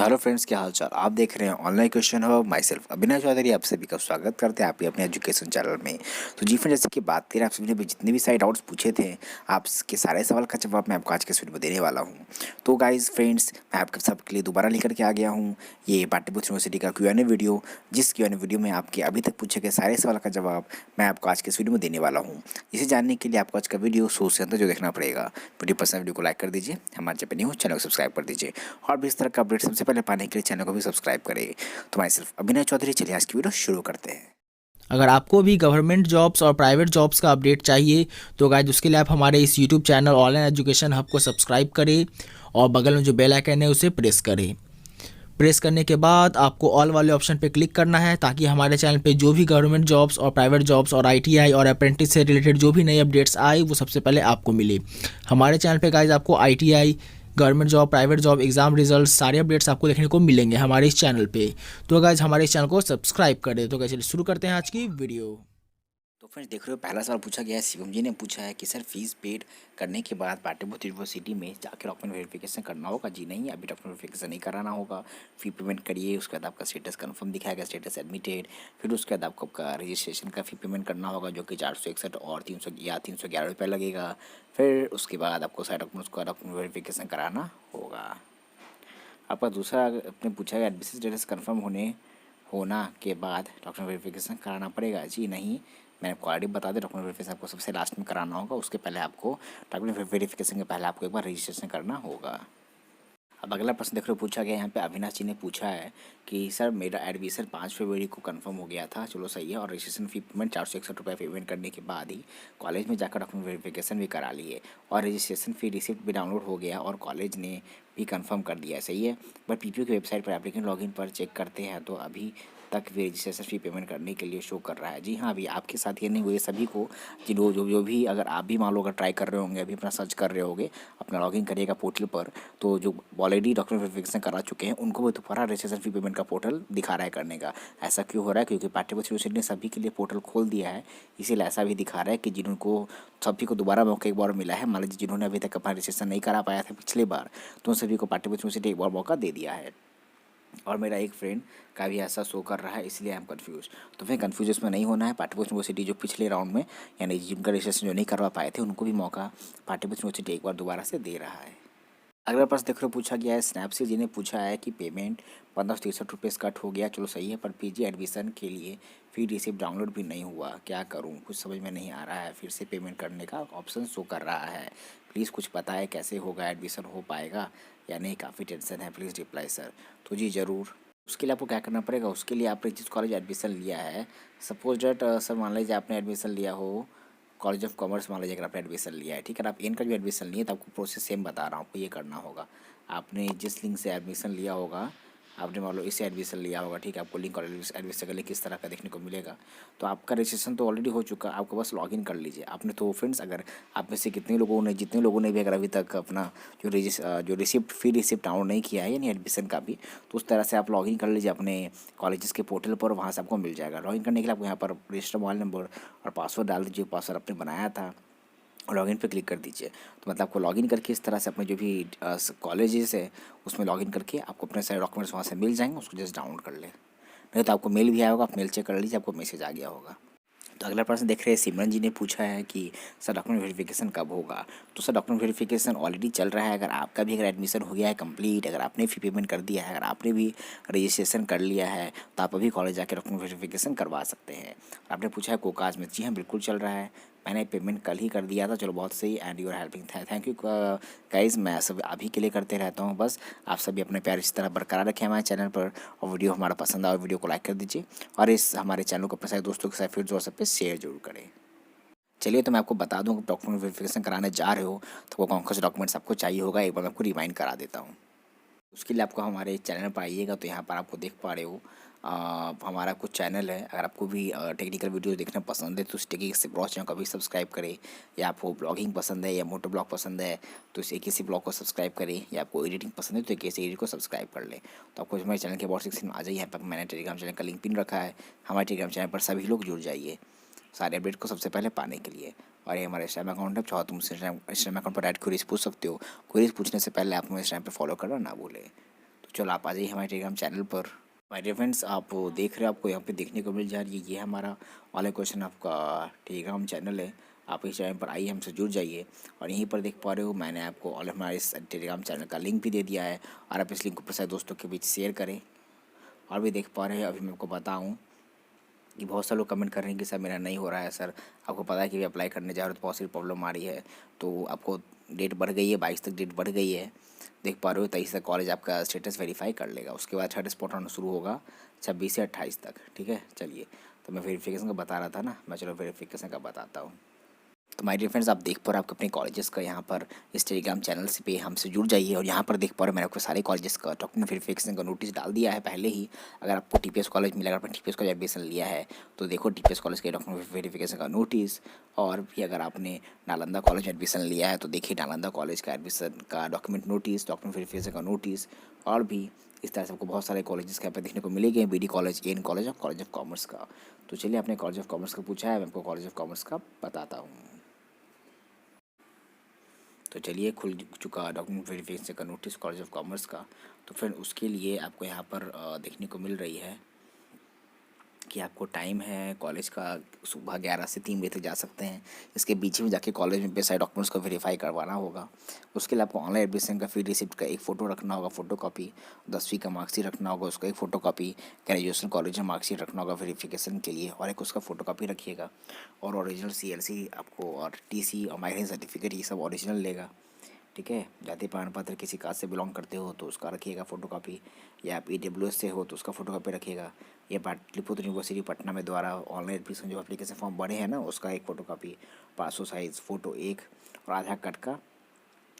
तो hello friends, क्या हाल चाल। आप देख रहे हैं online question hub. Myself Avinash Chaudhary आप सभी का स्वागत करते हैं आपके अपने एजुकेशन चैनल में। तो जी फ्रेंड्स, जैसे कि बात करें, आप सभी ने भी जितने भी सारे डाउट्स पूछे थे, आपके सारे सवाल का जवाब मैं आपको आज के इस वीडियो में देने वाला हूँ। तो गाइज फ्रेंड्स, मैं आपके सबके लिए दोबारा लेकर के आ गया हूँ ये पाटलिपुत्र यूनिवर्सिटी का Q&A वीडियो, जिस Q&A वीडियो में आपके अभी तक पूछे गए सारे सवाल का जवाब मैं आपको आज के इस वीडियो में देने वाला हूँ। इसे जानने के लिए आपको आज का वीडियो शुरू से अंत जो देखना पड़ेगा। वीडियो पसंद, वीडियो को लाइक कर दीजिए, हमारे चैनल न्यू चैनल को सब्सक्राइब कर दीजिए और भी इस तरह का अपडेट सबसे पहले पाने के लिए चैनल को भी सब्सक्राइब करें। तो माई सेल्फ अविनाश चौधरी, चलिए आज की वीडियो शुरू करते हैं। अगर आपको भी गवर्नमेंट जॉब्स और प्राइवेट जॉब्स का अपडेट चाहिए तो गाइस उसके लिए आप हमारे इस YouTube channel online education hub को सब्सक्राइब करें और बगल में जो बेल आइकन है उसे प्रेस करें। प्रेस करने के बाद आपको ऑल वाले ऑप्शन पे क्लिक करना है ताकि हमारे चैनल पे जो भी गवर्नमेंट जॉब्स और प्राइवेट जॉब्स और ITI और अप्रेंटिस से रिलेटेड जो भी नए अपडेट्स आए वो सबसे पहले आपको मिले। हमारे चैनल पे गाइस आपको ITI, government job, private job, exam result सारे अपडेट्स आपको देखने को मिलेंगे हमारे इस चैनल पे। तो गाइस हमारे इस चैनल को सब्सक्राइब करें। तो गाइस चलिए शुरू करते हैं आज की वीडियो। तो फ्रेंड्स, देख रहे हो, पहला सवाल पूछा गया है। शिवम जी ने पूछा है कि सर फीस पेड करने के बाद पाटलिपुत्र यूनिवर्सिटी में जाकर डॉक्यूमेंट वेरिफिकेशन करना होगा। जी नहीं, अभी डॉक्यूमेंट वेरिफिकेशन नहीं कराना होगा। फी पेमेंट करिए, उसके बाद आपका स्टेटस कंफर्म दिखाएगा, स्टेटस एडमिटेड। फिर उसके बाद आपको आपका रजिस्ट्रेशन का फी पेमेंट करना होगा जो कि 461 और 311 रुपये लगेगा। फिर उसके बाद आपको सारे डॉक्यूमेंट्स का डॉक्यूमेंट वेरिफिकेशन कराना होगा। आपका दूसरा आपने पूछा है एडमिशन स्टेटस कंफर्म होना के बाद डॉक्यूमेंट वेरिफिकेशन कराना पड़ेगा। जी नहीं, मैंने आपको ऑलरेडी बता दिया, डॉक्यूमेंट वेरिफिकेशन आपको सबसे लास्ट में कराना होगा। उसके पहले आपको डॉक्यूमेंट वेरिफिकेशन के पहले आपको एक बार रजिस्ट्रेशन करना होगा। अब अगला प्रश्न देख रहे हो, पूछा गया यहाँ पे अविनाश जी ने पूछा है कि सर मेरा एडमिशन 5 फरवरी को कंफर्म हो गया था, चलो सही है, और रजिस्ट्रेशन फी पेमेंट 461 रुपये पेमेंट करने के बाद ही कॉलेज में जाकर डॉक्यूमेंट वेरिफिकेशन भी करा लिए और रजिस्ट्रेशन फी रिसिप्ट भी डाउनलोड हो गया और कॉलेज ने भी कंफर्म कर दिया, सही है। बट PPU की वेबसाइट पर एप्लीकेंट लॉगिन पर चेक करते हैं तो अभी तक भी रजिस्ट्रेशन फी पेमेंट करने के लिए शो कर रहा है। जी हाँ, अभी आपके साथ ये नहीं हुए, सभी को जो भी, अगर आप भी मान लो अगर ट्राई कर रहे होंगे, अभी अपना सर्च कर रहे होंगे, अपना लॉगिन करिएगा पोर्टल पर, तो जो ऑलरेडी डॉक्यूमेंट वेरिफिकेशन करा चुके हैं उनको भी दोबारा रजिस्ट्रेशन फी पेमेंट का पोर्टल दिखा रहा है करने का। ऐसा क्यों हो रहा है? क्योंकि पाटलिपुत्र यूनिवर्सिटी ने सभी के लिए पोर्टल खोल दिया है, इसीलिए ऐसा भी दिखा रहा है कि जिनको सभी को दोबारा मौका एक बार मिला है। मान लीजिए जिन्होंने अभी तक अपना रजिस्ट्रेशन नहीं करा पाया था पिछली बार, तो उन सभी को पाटलिपुत्र यूनिवर्सिटी एक बार मौका दे दिया है। और मेरा एक फ्रेंड का भी ऐसा शो कर रहा है, इसलिए आई एम कन्फ्यूज। तो फिर कन्फ्यूज इसमें नहीं होना है। पाटलिपुत्र यूनिवर्सिटी जो पिछले राउंड में यानी जिनका रजिस्ट्रेशन जो नहीं करवा पाए थे उनको भी मौका पाटलिपुत्र यूनिवर्सिटी एक बार दोबारा से दे रहा है। अगला प्रश्न देख रहे हो, पूछा गया है स्नैपसी जी ने पूछा है कि पेमेंट 1563 रुपये कट हो गया, चलो सही है, पर PG एडमिशन के लिए फी रिसिप्ट डाउनलोड भी नहीं हुआ, क्या करूं? कुछ समझ में नहीं आ रहा है। फिर से पेमेंट करने का ऑप्शन शो कर रहा है, प्लीज़ कुछ बताएं कैसे होगा, एडमिशन हो पाएगा या नहीं, काफ़ी टेंशन है, प्लीज़ रिप्लाई सर। तो जी ज़रूर, उसके लिए आपको क्या करना पड़ेगा, उसके लिए आपने जिस कॉलेज एडमिशन लिया है, सपोज डेट सर मान लीजिए आपने एडमिशन लिया हो कॉलेज ऑफ कॉमर्स, मान लीजिए अगर आपने एडमिशन लिया है, ठीक है, आप इन का भी एडमिशन लिए तो आपको प्रोसेस सेम बता रहा हूँ, आपको ये करना होगा। आपने जिस लिंक से एडमिशन लिया होगा, आपने मान लो इससे एडमिशन लिया होगा, ठीक है, आपको लिंक और एडमिशन का लिंक किस तरह का देखने को मिलेगा। तो आपका रजिस्ट्रेशन तो ऑलरेडी हो चुका है, आपको बस लॉगिन कर लीजिए आपने। तो फ्रेंड्स, अगर आप में से जितने लोगों ने भी अगर अभी तक अपना जो रिसिप्ट फी रिसिप्ट डाउनलोड नहीं किया है यानी एडमिशन का भी, तो उस तरह से आप लॉगिन कर लीजिए अपने कॉलेजेस के पोर्टल पर, वहाँ से आपको मिल जाएगा। लॉगिन करने के लिए आपको यहाँ पर रजिस्टर मोबाइल नंबर और पासवर्ड डाल दीजिए, पासवर्ड आपने बनाया था, और लॉगिन पे क्लिक कर दीजिए। तो मतलब आपको लॉगिन करके इस तरह से अपने जो भी कॉलेजेस है उसमें लॉगिन करके आपको अपने सारे डॉक्यूमेंट्स वहाँ से मिल जाएंगे, उसको जस्ट डाउनलोड कर लें। नहीं तो आपको मेल भी आया होगा, आप मेल चेक कर लीजिए, आपको मैसेज आ गया होगा। तो अगला प्रश्न देख रहे हैं, सिमरन जी ने पूछा है कि सर डॉक्यूमेंट वेरिफिकेशन कब होगा। तो सर डॉक्यूमेंट वेरिफिकेशन ऑलरेडी चल रहा है। अगर आपका भी अगर एडमिशन हो गया है कंप्लीट, अगर आपने फी पेमेंट कर दिया है, अगर आपने भी रजिस्ट्रेशन कर लिया है, तो आप अभी कॉलेज जाकर डॉक्यूमेंट वेरिफिकेशन करवा सकते हैं। आपने पूछा है कोकाज में, जी हाँ बिल्कुल चल रहा है, मैंने पेमेंट कल ही कर दिया था, चलो बहुत सही, and you are helping, thank you guys. मैं सब अभी के लिए करते रहता हूँ, बस आप सभी अपने प्यार इस तरह बरकरार रखें हमारे चैनल पर, और वीडियो हमारा पसंद आए वीडियो को लाइक कर दीजिए और इस हमारे चैनल को अपने सारे दोस्तों के साथ फिर जोर सब पे शेयर जरूर करें। चलिए, तो मैं आपको बता दूँ कि डॉक्यूमेंट वेरिफिकेशन कराने जा रहे हो तो कौन कौन से डॉक्यूमेंट्स आपको चाहिए होगा, एक बार मैं आपको रिमाइंड करा देता हूँ। उसके लिए आपको हमारे चैनल पर आइएगा, तो यहाँ पर आपको देख पा रहे हो हमारा कुछ चैनल है। अगर आपको भी टेक्निकल वीडियो देखना पसंद है तो उस टेक्निक से ब्लॉग चैनल को भी सब्सक्राइब करें, या आपको ब्लॉगिंग पसंद है या मोटो ब्लॉग पसंद है तो इस एक ही ब्लॉग को सब्सक्राइब करें, या आपको एडिटिंग पसंद है तो एक ऐसे एडिट को सब्सक्राइब कर लें। तो आपको हमारे चैनल के अबाउट सेक्शन में आ जाइए, यहाँ पर मैंने टेलीग्राम चैनल का लिंक पिन रखा है, हमारे टेलीग्राम चैनल पर सभी लोग जुड़ जाइए सारे अपडेट को सबसे पहले पाने के लिए। और ये हमारा इंस्टाग्राम अकाउंट है, चाहो तुम इंस्टाग्राम अकाउंट पर डायरेक्ट क्वेरीज पूछ सकते हो। क्वेरीज पूछने से पहले आप हमें इंस्टाग्राम पर फॉलो करना ना भूलें। चलो आप आ जाइए हमारे टेलीग्राम चैनल पर। माय डियर फ्रेंड्स, आप देख रहे हो, आपको यहाँ पे देखने को मिल जा रही है, ये हमारा ऑनलाइन क्वेश्चन आपका टेलीग्राम चैनल है। आप इस चैनल पर आइए, हमसे जुड़ जाइए। और यहीं पर देख पा रहे हो, मैंने आपको ऑल हमारे इस टेलीग्राम चैनल का लिंक भी दे दिया है, और आप इस लिंक को अपने सारे दोस्तों के बीच शेयर करें। और भी देख पा रहे हैं, अभी मैं आपको बताऊँ कि बहुत सारे लोग कमेंट कर रहे हैं कि सर मेरा नहीं हो रहा है। सर आपको पता है कि भी अप्लाई करने जा रहे हो तो बहुत सारी प्रॉब्लम आ रही है, तो आपको डेट बढ़ गई है, 22 तक डेट बढ़ गई है। देख पा रहे हो, 23 तक कॉलेज आपका स्टेटस वेरीफाई कर लेगा, उसके बाद थर्ड स्पॉट आना शुरू होगा 26 से 28 तक। ठीक है, चलिए, तो मैं वेरिफिकेशन का बता रहा था ना, मैं चलो वेरिफिकेशन का बताता हूँ। तो माय डियर फ्रेंड्स, आप देख पा रहे हो, आपके अपने कॉलेजेस का यहाँ पर इस टेलीग्राम चैनल से पे हमसे जुड़ जाइए। और यहाँ पर देख पा रहे हो, मैंने आपको सारे कॉलेजेस का डॉक्यूमेंट वेरिफिकेशन का नोटिस डाल दिया है पहले ही। अगर आपको टीपीएस कॉलेज मिला, अगर आपने टीपीएस कॉलेज एडमिशन लिया है तो देखो टीपीएस कॉलेज के डॉक्यूमेंट वेरिफिकेशन का नोटिस। और भी अगर आपने नालंदा कॉलेज में एडमिशन लिया है तो देखिए नालंदा कॉलेज का एडमिशन का डॉक्यूमेंट नोटिस, डॉक्यूमेंट वेरिफिकेशन का नोटिस। और भी इस तरह से आपको बहुत सारे कॉलेजेस के यहाँ पे देखने को मिलेंगे, बीडी कॉलेज, एन कॉलेज और कॉलेज ऑफ कॉमर्स का। तो चलिए, आपने कॉलेज ऑफ कॉमर्स का पूछा है, मैं आपको कॉलेज ऑफ कॉमर्स का बताता हूँ। तो चलिए, खुल चुका डॉक्यूमेंट वेरिफिकेशन का नोटिस कॉलेज ऑफ कॉमर्स का। तो फिर उसके लिए आपको यहाँ पर देखने को मिल रही है कि आपको टाइम है कॉलेज का, सुबह 11 से 3 बजे तक जा सकते हैं। इसके बीच में जाके कॉलेज में बेस्ट सारे डॉक्यूमेंट्स को वेरीफाई करवाना होगा। उसके लिए आपको ऑनलाइन एडमिशन का फी रिसिप्ट का एक फ़ोटो रखना होगा, फ़ोटो कॉपी, 10वीं का मार्कशीट रखना होगा, उसका एक फ़ोटो कॉपी, ग्रेजुएशन कॉलेज में मार्कशीट रखना होगा वेरिफिकेशन के लिए, और एक उसका फ़ोटो कॉपी रखिएगा। और ओरिजिनल CLC आपको, और TC और माइग्रेशन सर्टिफिकेट, ये सब ओरिजिनल लेगा। ठीक है, जाति प्रमाण पत्र किसी कास्ट से बिलोंग करते हो तो उसका रखिएगा फ़ोटो कॉपी, या आप EWS से हो तो उसका फ़ोटो कॉपी रखिएगा। या पाटलिपुत्र यूनिवर्सिटी पटना में द्वारा ऑनलाइन एडमिशन जो एप्लीकेशन फॉर्म भरे हैं ना, उसका एक photo copy, passport size photo एक, और आधार कार्ड का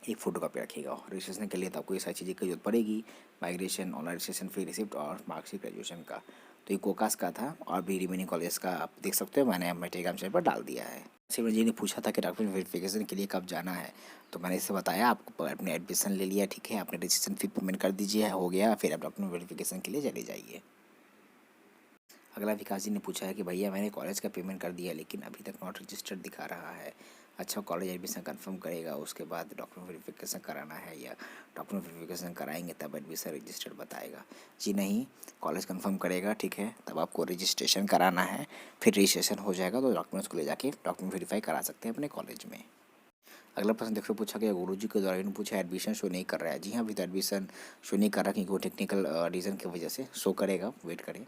एक फ़ोटो कॉपी रखिएगा। रजिस्ट्रेशन के लिए तो आपको ये सारी चीज़ें की जरूरत पड़ेगी, migration, online registration fee receipt और मार्कशीट ग्रेजुएशन का। तो ये कोकास का था, और भी रिमेनिंग कॉलेज का आप देख सकते हो, मैंने अपने टेलीग्राम चैनल पर डाल दिया है। सिमरन जी ने पूछा था कि डॉक्यूमेंट वेरिफिकेशन के लिए कब जाना है, तो मैंने इससे बताया, आपको अपने एडमिशन ले लिया, ठीक है, आपने रजिस्ट्रेशन फी पेमेंट कर दीजिए, हो गया, फिर आप डॉक्यूमेंट वेरिफिकेशन के लिए चले जाइए। अगला विकास जी ने पूछा है कि भैया मैंने कॉलेज का पेमेंट कर दिया लेकिन अभी तक नॉट रजिस्टर्ड दिखा रहा है। अच्छा, कॉलेज एडमिशन कंफर्म करेगा उसके बाद डॉक्यूमेंट वेरिफिकेशन कराना है, या डॉक्यूमेंट वेरिफिकेशन कराएंगे तब एडमिशन रजिस्टर्ड बताएगा? जी नहीं, कॉलेज कंफर्म करेगा, ठीक है, तब आपको रजिस्ट्रेशन कराना है, फिर रजिस्ट्रेशन हो जाएगा तो डॉक्यूमेंट्स को ले जाके डॉक्यूमेंट वेरीफाई करा सकते हैं अपने कॉलेज में। अगला प्रश्न देखो, पूछा गया गुरुजी के द्वारा, इन्होंने पूछा एडमिशन शो नहीं कर रहा है। जी हाँ, अभी तो एडमिशन शो नहीं कर रहा क्योंकि वो टेक्निकल रीज़न की वजह से, शो करेगा, वेट करें।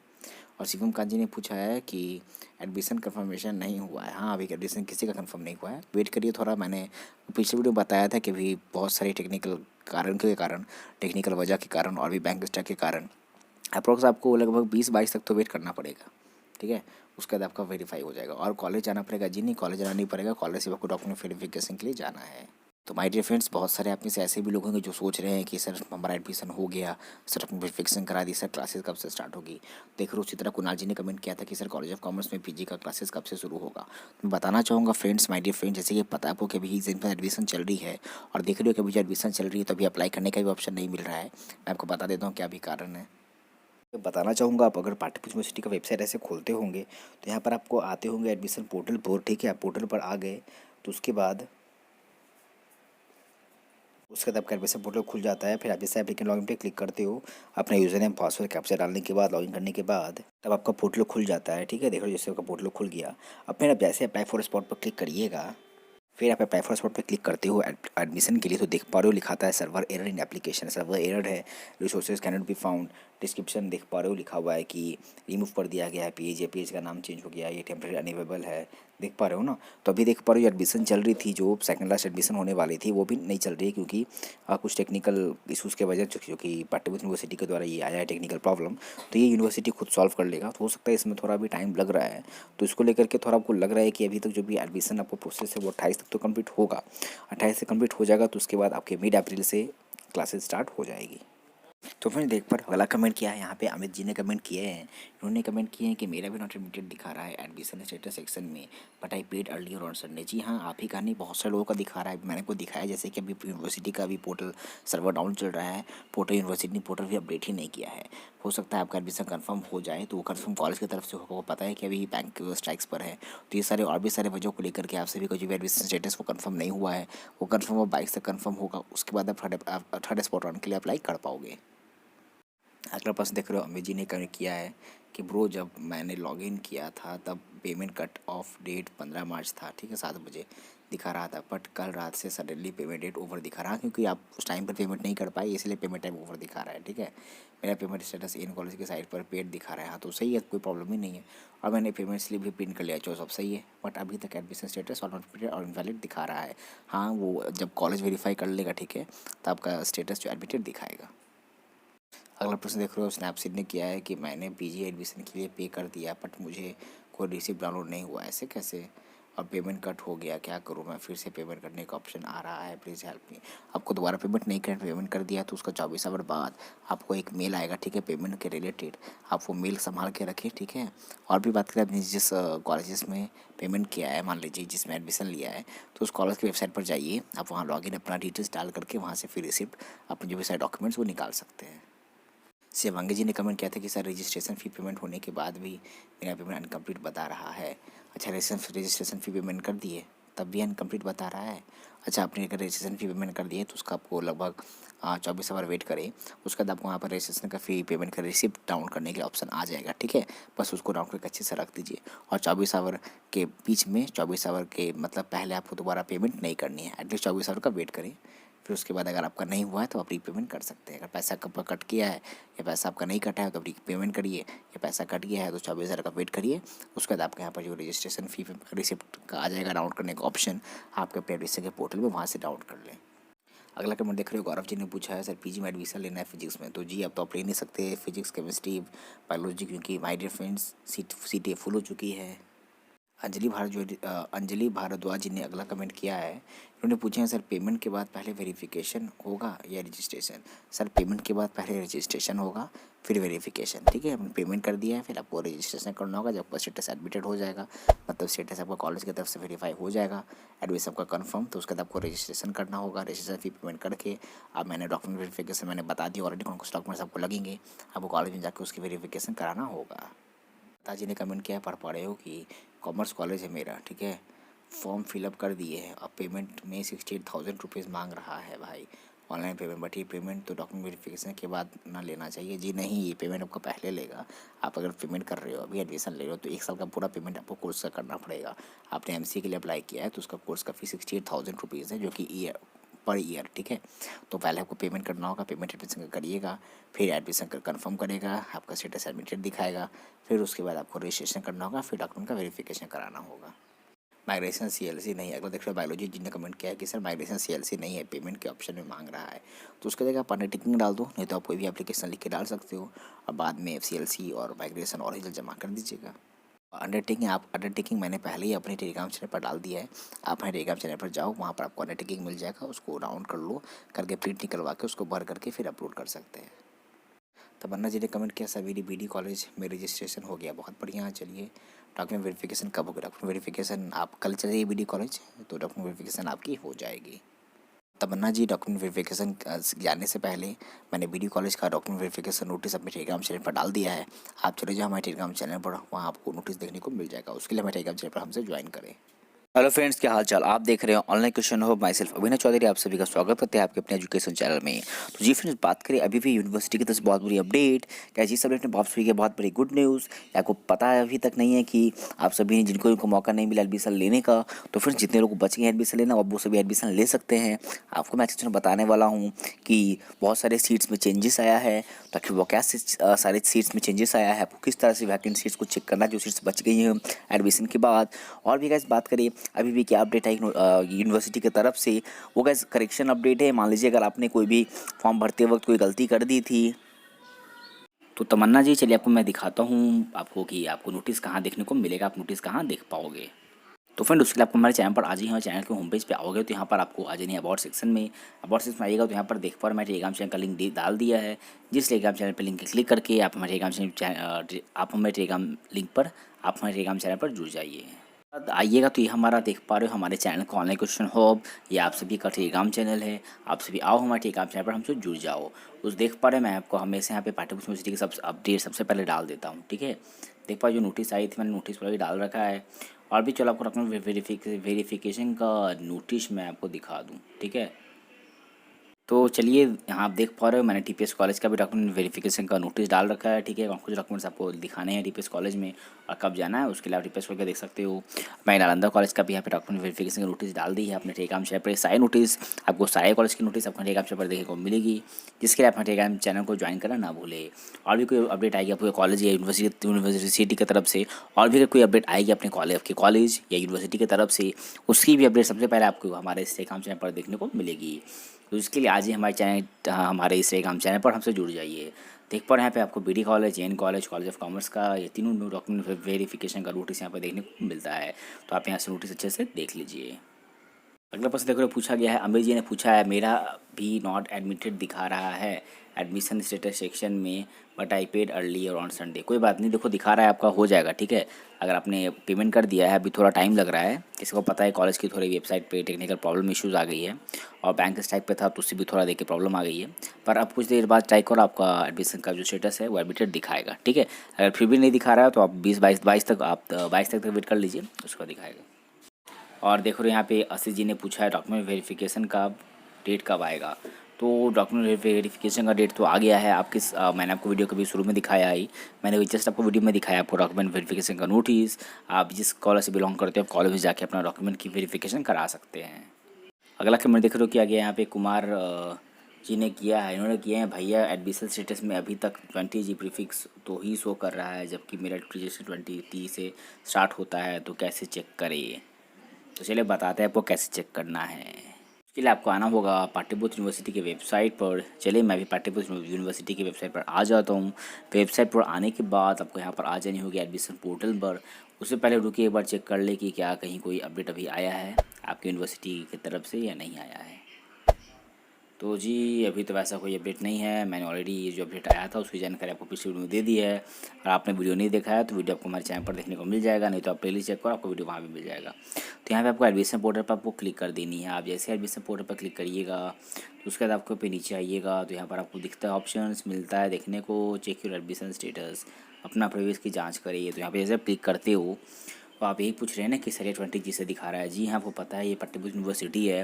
और शिवम कांत जी ने पूछा है कि एडमिशन कंफर्मेशन नहीं हुआ है। हाँ, अभी एडमिशन किसी का कंफर्म नहीं हुआ है, वेट करिए थोड़ा। मैंने पिछले वीडियो में बताया था कि अभी बहुत सारे टेक्निकल कारण, टेक्निकल वजह के कारण और भी बैंक स्टैक के कारण अप्रोक्स आपको लगभग 20-22 तक तो वेट करना पड़ेगा। ठीक है, उसके बाद आपका वेरीफाई हो जाएगा। और कॉलेज जाना पड़ेगा? जी नहीं, कॉलेज जाना नहीं पड़ेगा, कॉलेज से आपको डॉक्यूमेंट वेरिफिकेशन के लिए जाना है। तो माय डियर फ्रेंड्स, बहुत सारे आप में से ऐसे भी लोग होंगे जो सोच रहे हैं कि सर हमारा एडमिशन हो गया, सर अपनी वेरिफिकेशन करा दी, सर क्लासेस कब से स्टार्ट होगी। देख रहे हो, उसी तरह कुणाल जी ने कमेंट किया था कि सर कॉलेज ऑफ कॉमर्स में PG का क्लासेस कब से शुरू होगा। मैं बताना चाहूँगा फ्रेंड्स, माय डियर फ्रेंड्स, जैसे कि पता है आपको कि अभी एडमिशन चल रही है, और देख रहे हो कि अभी जो एडमिशन चल रही है तो अभी अप्लाई करने का भी ऑप्शन नहीं मिल रहा है। मैं आपको बता देता हूँ क्या भी कारण है। तो बताना चाहूँगा, आप अगर पाटलिपुत्र यूनिवर्सिटी का वेबसाइट ऐसे खोलते होंगे तो यहाँ पर आपको आते होंगे एडमिशन पोर्टल पर, ठीक है, आप पोर्टल पर आ गए तो उसके बाद आपका एडमिशन पोर्टल खुल जाता है। फिर आप जैसे एप्लीकेंट लॉगिन पे क्लिक करते हो, अपना यूज़र नेम पासवर्ड कैप्चा डालने के बाद, लॉगिन करने के बाद तब आपका पोर्टल खुल जाता है। ठीक है, देखो जैसे आपका पोर्टल खुल गया। अब फिर आप जैसे अप्लाई फॉर स्पॉट पर क्लिक करिएगा, फिर आप अप्लाई फॉर स्पॉट पे क्लिक करते हो एडमिशन के लिए, तो देख पा रहे हो लिखाता है server error in application, server error है, resources can not be found. Description देख पा रहे हो लिखा हुआ है कि रिमूव कर दिया गया है पेज, या पेज का नाम चेंज हो गया, ये टेम्परेरी अनअवेलेबल है। देख पा रहे हो ना। तो अभी देख पा रहे हो एडमिशन चल रही थी, जो सेकंड लास्ट एडमिशन होने वाली थी वो भी नहीं चल रही है, क्योंकि कुछ टेक्निकल इशूज़ के वजह जो कि पाटलिपुत्र यूनिवर्सिटी के द्वारा ये आया है टेक्निकल प्रॉब्लम। तो ये यूनिवर्सिटी खुद सॉल्व कर लेगा, तो हो सकता है इसमें थोड़ा भी टाइम लग रहा है। तो इसको लेकर के थोड़ा आपको लग रहा है कि अभी तक जो भी एडमिशन आपको प्रोसेस है वो 28 तक तो कंप्लीट होगा। 28 से कंप्लीट हो जाएगा तो उसके बाद आपके मिड अप्रैल से क्लासेस स्टार्ट हो जाएगी। तो फिर देख पर अगला कमेंट किया है यहाँ पे अमित जी ने कमेंट किए हैं। इन्होंने कमेंट किए हैं कि मेरा भी नॉट एडमिटेड दिखा रहा है एडमिशन स्टेटस सेक्शन में, but I paid earlier on Sunday. जी हाँ, आप ही का नहीं, बहुत सारे लोगों का दिखा रहा है। मैंने को दिखाया जैसे कि अभी यूनिवर्सिटी का भी पोर्टल सर्वर डाउन चल रहा है, पोर्टल यूनिवर्सिटी ने पोर्टल भी अपडेट ही नहीं किया है। हो सकता है आपका एडमिशन कंफर्म हो जाए, तो वो कंफर्म कॉलेज की तरफ से होगा। पता है कि अभी बैंक स्ट्राइक्स पर है, तो ये सारे और भी सारे वजहों को लेकर के आप सभी को जो भी एडमिशन स्टेटस वो कंफर्म नहीं हुआ है, वो कंफर्म 22 तक कंफर्म होगा। उसके बाद आप थर्ड स्पॉट ऑन के लिए अप्लाई कर पाओगे। अगला प्रश्न देख रहे हो, अमित जी ने कमेंट किया है कि ब्रो जब मैंने लॉगिन किया था तब पेमेंट कट ऑफ डेट 15 मार्च था, ठीक है, 7 बजे दिखा रहा था, बट कल रात से सडनली पेमेंट डेट ओवर दिखा रहा, क्योंकि आप उस टाइम पर पेमेंट नहीं कर पाए इसलिए पेमेंट टाइम ओवर दिखा रहा है, ठीक है। मेरा पेमेंट स्टेटस इन कॉलेज की साइट पर पेड दिखा रहा है, हाँ तो सही है, कोई प्रॉब्लम ही नहीं है। और मैंने पेमेंट स्लिप भी प्रिंट कर लिया, जो सब सही है, बट अभी तक एडमिशन स्टेटस और नॉट और इनवैलिड दिखा रहा है। हाँ, वो जब कॉलेज वेरीफाई कर लेगा, ठीक है, तो आपका स्टेटस जो एडमिटेड दिखाएगा। अगला प्रश्न देख रहे हो, स्नैपसीड ने किया है कि मैंने पीजी एडमिशन के लिए पे कर दिया बट मुझे कोई रिसिप्ट डाउनलोड नहीं हुआ, ऐसे कैसे, और पेमेंट कट हो गया, क्या करूँ मैं, फिर से पेमेंट करने का ऑप्शन आ रहा है, प्लीज़ हेल्प मी। आपको दोबारा पेमेंट नहीं करना, पेमेंट कर दिया तो उसका 24 आवर बाद आपको एक मेल आएगा, ठीक है, पेमेंट के रिलेटेड। आप वो मेल संभाल के रखें, ठीक है। और भी बात करें, आपने जिस कॉलेजेस में पेमेंट किया है, मान लीजिए जिसमें एडमिशन लिया है, तो उस कॉलेज की वेबसाइट पर जाइए, आप वहाँ लॉगिन अपना डिटेल्स डाल करके वहाँ से फिर रिसिप्ट अपने जो भी सारे डॉक्यूमेंट्स वो निकाल सकते हैं। शिवांगी जी ने कमेंट किया था कि सर रजिस्ट्रेशन फ़ी पेमेंट होने के बाद भी मेरा पेमेंट अनकम्प्लीट बता रहा है। अच्छा, रजिस्ट्रेशन फ़ी पेमेंट कर दिए तब भी अनकम्प्लीट बता रहा है। अच्छा, आपने अगर रजिस्ट्रेशन फ़ी पेमेंट कर दिए तो उसका आपको लगभग 24 आवर वेट करें, उसके बाद आपको वहाँ पर रजिस्ट्रेशन का फ़ी पेमेंट का रिसिप्ट डाउनलोड करने के लिए ऑप्शन आ जाएगा, ठीक है। बस उसको डाउनलोड करके अच्छे से रख दीजिए, और 24 आवर के बीच में 24 आवर के मतलब पहले आपको दोबारा पेमेंट नहीं करनी है, एटलीस्ट 24 आवर का वेट करें। फिर उसके बाद अगर आपका नहीं हुआ है तो आप रीपेमेंट कर सकते हैं। अगर पैसा कब कट किया है या पैसा आपका नहीं कटा है तो आप रीपेमेंट करिए, या पैसा कट गया है तो 24 हज़ार का वेट करिए। उसके बाद आपके यहाँ पर जो रजिस्ट्रेशन फ़ी रिसिप्ट का आ जाएगा डाउनलोड करने का ऑप्शन, आपके अपने एडमिशन के पोर्टल में वहाँ से डाउनलोड कर लें। अगला कमेंट देख रहे हो, गौरव जी ने पूछा है सर पीजी में एडमिशन लेना है फिजिक्स में, तो जी अब तो आप ले नहीं सकते फिजिक्स केमिस्ट्री बायोलॉजी, क्योंकि माय डियर फ्रेंड्स सीटें फुल हो चुकी है। अंजलि भारद्वाज जी ने अगला कमेंट किया है, उन्होंने पूछे हैं सर पेमेंट के बाद पहले वेरिफिकेशन होगा या रजिस्ट्रेशन। सर पेमेंट के बाद पहले रजिस्ट्रेशन होगा फिर वेरिफिकेशन, ठीक है। हमने पेमेंट कर दिया है, फिर आपको रजिस्ट्रेशन करना होगा, जब आपका स्टेटस एडमिटेड हो जाएगा, मतलब स्टेटस आपका कॉलेज की तरफ से वेरीफाई हो जाएगा, एडमिशन आपका कंफर्म, तो उसके बाद आपको रजिस्ट्रेशन करना होगा। रजिस्ट्रेशन फी पेमेंट करके अब मैंने डॉक्यूमेंट वेरिफिकेशन मैंने बता दिया ऑलरेडी, कौन कुछ डॉक्यूमेंट्स आपको लगेंगे, आपको कॉलेज में जाकर उसकी वेरिफिकेशन कराना होगा। ताजी ने कमेंट किया, पढ़ पा रहे हो कि कॉमर्स कॉलेज है मेरा, ठीक है, फॉर्म फिलअप कर दिए हैं, अब पेमेंट में 68,000 रुपीज़ मांग रहा है भाई, ऑनलाइन पेमेंट, बट ये पेमेंट तो डॉक्यूमेंट वेरिफिकेशन के बाद ना लेना चाहिए। जी नहीं, ये पेमेंट आपका पहले लेगा। आप अगर पेमेंट कर रहे हो, अभी एडमिशन ले रहे हो, तो 1 साल का पूरा पेमेंट आपको कोर्स का करना पड़ेगा। आपने एमसीए के लिए अप्लाई किया है तो उसका कोर्स का फीस 68,000 रुपीज़ है, जो कि ईयर पर ईयर, ठीक है। तो पहले आपको पेमेंट करना होगा, पेमेंट एडमिशन का करिएगा, फिर एडमिशन का कंफर्म करेगा, आपका स्टेटस एडमिटेड दिखाएगा, फिर उसके बाद आपको रजिस्ट्रेशन करना होगा, फिर डॉक्यूमेंट का वेरिफिकेशन कराना होगा। माइग्रेशन सीएलसी नहीं है। अगला देख रहे हो, बायोलॉजी जी ने कमेंट किया है कि सर माइग्रेशन सीएलसी नहीं है, पेमेंट के ऑप्शन में मांग रहा है, तो उसके जगह आप अंडरटेकिंग डाल दो, नहीं तो आप कोई भी एप्लीकेशन लिख के डाल सकते हो, और बाद में सीएलसी और माइग्रेशन ओरिजिनल जमा कर दीजिएगा। अंडरटेकिंग मैंने पहले ही अपने टेलीग्राम चैनल पर डाल दिया है, आप हमारे टेलीग्राम चैनल पर जाओ, वहाँ पर आपको अंडरटेकिंग मिल जाएगा, उसको डाउनलोड कर लो, करके प्रिंट निकलवा के उसको भर करके फिर अपलोड कर सकते हैं। तमन्ना जी ने कमेंट किया, सर मेरी बीडी कॉलेज में रजिस्ट्रेशन हो गया, बहुत बढ़िया, चलिए डॉक्यूमेंट वेरिफिकेशन कब होगा। डॉक्यूमेंट वेरिफिकेशन आप कल चलिए बीडी कॉलेज, तो डॉक्यूमेंट वेरिफिकेशन आपकी हो जाएगी। तमन्ना जी, डॉक्यूमेंट वेरिफिकेशन जाने से पहले मैंने बीडी कॉलेज का डॉक्यूमेंट वेरिफिकेशन नोटिस अपने टेलीग्राम चैनल पर डाल दिया है, आप चले जाओ हमारे टेलीग्राम चैनल पर, वहाँ आपको नोटिस देखने को मिल जाएगा, उसके लिए हमारे टेलीग्राम चैनल पर हमसे ज्वाइन करें। हेलो फ्रेंड्स, क्या हाल चाल, आप देख रहे हो ऑनलाइन क्वेश्चन हो, माई सेल्फ अभिनव चौधरी, आप सभी का स्वागत करते हैं आपके अपने एजुकेशन चैनल में। तो जी फ्रेंड्स, बात करें अभी भी यूनिवर्सिटी की तरफ से बहुत बड़ी अपडेट, क्या जी सभी ने बहुत सभी बहुत बड़ी गुड न्यूज़, आपको पता है अभी तक नहीं है कि आप सभी जिनको मौका नहीं मिला एडमिशन लेने का, तो फिर जितने लोग बच गए एडमिशन लेना, अब वो सभी एडमिशन ले सकते हैं। आपको मैं एक्चुअली बताने वाला हूँ कि बहुत सारे सीट्स में चेंजेस आया है, तो आखिर वो क्या सारे सीट्स में चेंजेस आया है, आपको किस तरह से वैकेंट सीट्स को चेक करना है जो सीट्स बच गई हैं एडमिशन के बाद। और भी गाइस बात करिए अभी भी क्या अपडेट है यूनिवर्सिटी की तरफ से, वो गाइस करेक्शन अपडेट है। मान लीजिए अगर आपने कोई भी फॉर्म भरते वक्त कोई गलती कर दी थी, तो तमन्ना जी चलिए आपको मैं दिखाता हूँ आपको कि आपको नोटिस कहाँ देखने को मिलेगा, आप नोटिस कहाँ देख पाओगे। तो फ्रेंड उसके लिए आपको हमारे चैनल पर आ जाइए, हमारे चैनल के होम पेज पे आओगे तो यहाँ पर आपको आ जाइए अबाउट सेक्शन में, अबाउट सेक्शन में आइएगा तो यहाँ पर देख पा मैं टेलीग्राम चैनल का लिंक डाल दिया है, जिस टेलीग्राम चैनल पर लिंक क्लिक करके आप हमारे टेलीग्राम लिंक पर आप हमारे टेलीग्राम चैनल पर जुड़ जाइए। आइएगा तो ये हमारा देख पा रहे हो हमारे चैनल का ऑनलाइन क्वेश्चन हब, ये आप सभी का टेलीग्राम चैनल है, आप सभी आओ हमारे टेलीग्राम चैनल पर हमसे जुड़ जाओ। उस देख पा रहे मैं आपको हमेशा यहाँ पे पाटलिपुत्र यूनिवर्सिटी की सब अपडेट सबसे पहले डाल देता हूँ, ठीक है। देख पा जो नोटिस आई थी मैंने नोटिस पर डाल रखा है, और भी चलो आपको डॉक्यूमेंट वेरिफिकेशन का नोटिस मैं आपको दिखा दूँ, ठीक है। तो चलिए यहाँ आप देख पा रहे हो मैंने टीपीएस कॉलेज का भी डॉक्यूमेंट वेरिफिकेशन का नोटिस डाल रखा है, ठीक है। और कुछ डॉक्यूमेंट्स आपको दिखाने हैं टीपीएस कॉलेज में और कब जाना है उसके लिए आप टीपीएस खोल के देख सकते हो। मैं नालंदा कॉलेज का भी यहाँ पे डॉक्यूमेंट वेरिफिकेशन का नोटिस डाल दी है अपने टेलीग्राम चैनल पर। सारे नोटिस आपको सारे कॉलेज की नोटिस अपने टेलीग्राम चैनल पर देखने को मिलेगी, जिसके लिए अपने टेलीग्राम चैनल को ज्वाइन करना ना भूले। और भी कोई अपडेट आएगी आपके कॉलेज या यूनिवर्सिटी की तरफ से, और भी अगर कोई अपडेट आएगी अपने कॉलेज या यूनिवर्सिटी की तरफ से, उसकी भी अपडेट सबसे पहले आपको हमारे इस टेलीग्राम चैनल पर देखने को मिलेगी। तो इसके लिए आज ही हमारे इस टेलीग्राम चैनल पर हमसे जुड़ जाइए। देख पा रहे हैं यहाँ पे आपको BD college, JN college, college of commerce का ये तीनों डॉक्यूमेंट वेरिफिकेशन का नोटिस यहाँ पर देखने को मिलता है। तो आप यहाँ से नोटिस अच्छे से देख लीजिए। अगला प्रश्न देखो पूछा गया है, अमीर जी ने पूछा है मेरा भी नॉट एडमिटेड दिखा रहा है एडमिशन स्टेटस सेक्शन में, बट आई पेड अर्ली और ऑन संडे। कोई बात नहीं, देखो दिखा रहा है आपका, हो जाएगा, ठीक है। अगर आपने पेमेंट कर दिया है, अभी थोड़ा टाइम लग रहा है, किसी को पता है कॉलेज की थोड़ी वेबसाइट पे टेक्निकल प्रॉब्लम इश्यूज़ आ गई है और बैंक स्ट्राइक पे था तो उससे भी थोड़ा देख के प्रॉब्लम आ गई है। पर अब कुछ देर बाद ट्राई करो, आपका एडमिशन का जो स्टेटस है वो एडमिटेड दिखाएगा, ठीक है। अगर फिर भी नहीं दिखा रहा है तो आप 22 तक वेट कर लीजिए, उसका दिखाएगा। और देखो यहाँ पे असी जी ने पूछा है डॉक्यूमेंट वेरिफिकेशन का डेट कब आएगा। तो डॉक्यूमेंट वेरिफिकेशन का डेट तो आ गया है। मैंने आपको वीडियो कभी शुरू में दिखाया ही, मैंने जस्ट आपको वीडियो में दिखाया आपको डॉक्यूमेंट वेरिफिकेशन का नोटिस। आप जिस कॉलेज से बिलोंग करते हो आप कॉलेज में जाके अपना डॉक्यूमेंट की वेरिफिकेशन करा सकते हैं। अगला कमेंट देख रहे हो किया गया यहाँ पे कुमार जी ने किया है, इन्होंने किया है भैया एडमिशन स्टेटस में अभी तक 20G प्रीफिक्स तो ही शो कर रहा है, जबकि मेरा रजिस्ट्रेशन 20T से स्टार्ट होता है, तो कैसे चेक करें। तो चलिए बताते हैं आपको कैसे चेक करना है। इसके लिए आपको आना होगा पाटलिपुत्र यूनिवर्सिटी की वेबसाइट पर। चलिए मैं भी पाटलिपुत्र यूनिवर्सिटी की वेबसाइट पर आ जाता हूँ। वेबसाइट पर आने के बाद आपको यहाँ पर आ जानी होगी एडमिशन पोर्टल पर। उससे पहले रुकिए, एक बार चेक कर ले कि क्या कहीं कोई अपडेट अभी आया है आपकी यूनिवर्सिटी की तरफ से या नहीं आया है। तो जी अभी तो वैसा कोई अपडेट नहीं है, मैंने ऑलरेडी ये जो अपडेट आया था उसकी जानकारी आपको पिछली वीडियो में दे दी है। और आपने वीडियो नहीं देखा है तो वीडियो आपको हमारे चैनल पर देखने को मिल जाएगा, नहीं तो आप प्लेलिस्ट चेक करो, आपको वीडियो वहाँ भी मिल जाएगा। तो यहाँ पे आपको एडमिशन पोर्टल पर आपको क्लिक कर देनी है। आप जैसे एडमिशन पोर्टल पर क्लिक करिएगा तो उसके बाद आपको पे नीचे आइएगा तो यहाँ पर आपको दिखता है ऑप्शन मिलता है देखने को, चेक योर एडमिशन स्टेटस, अपना प्रवेश की जाँच करिए। तो यहाँ पर जैसे क्लिक करते हो तो आप यही पूछ रहे हैं ना कि सर ये 20G से दिखा रहा है। जी हाँ, आपको पता है ये पाटलिपुत्र यूनिवर्सिटी है।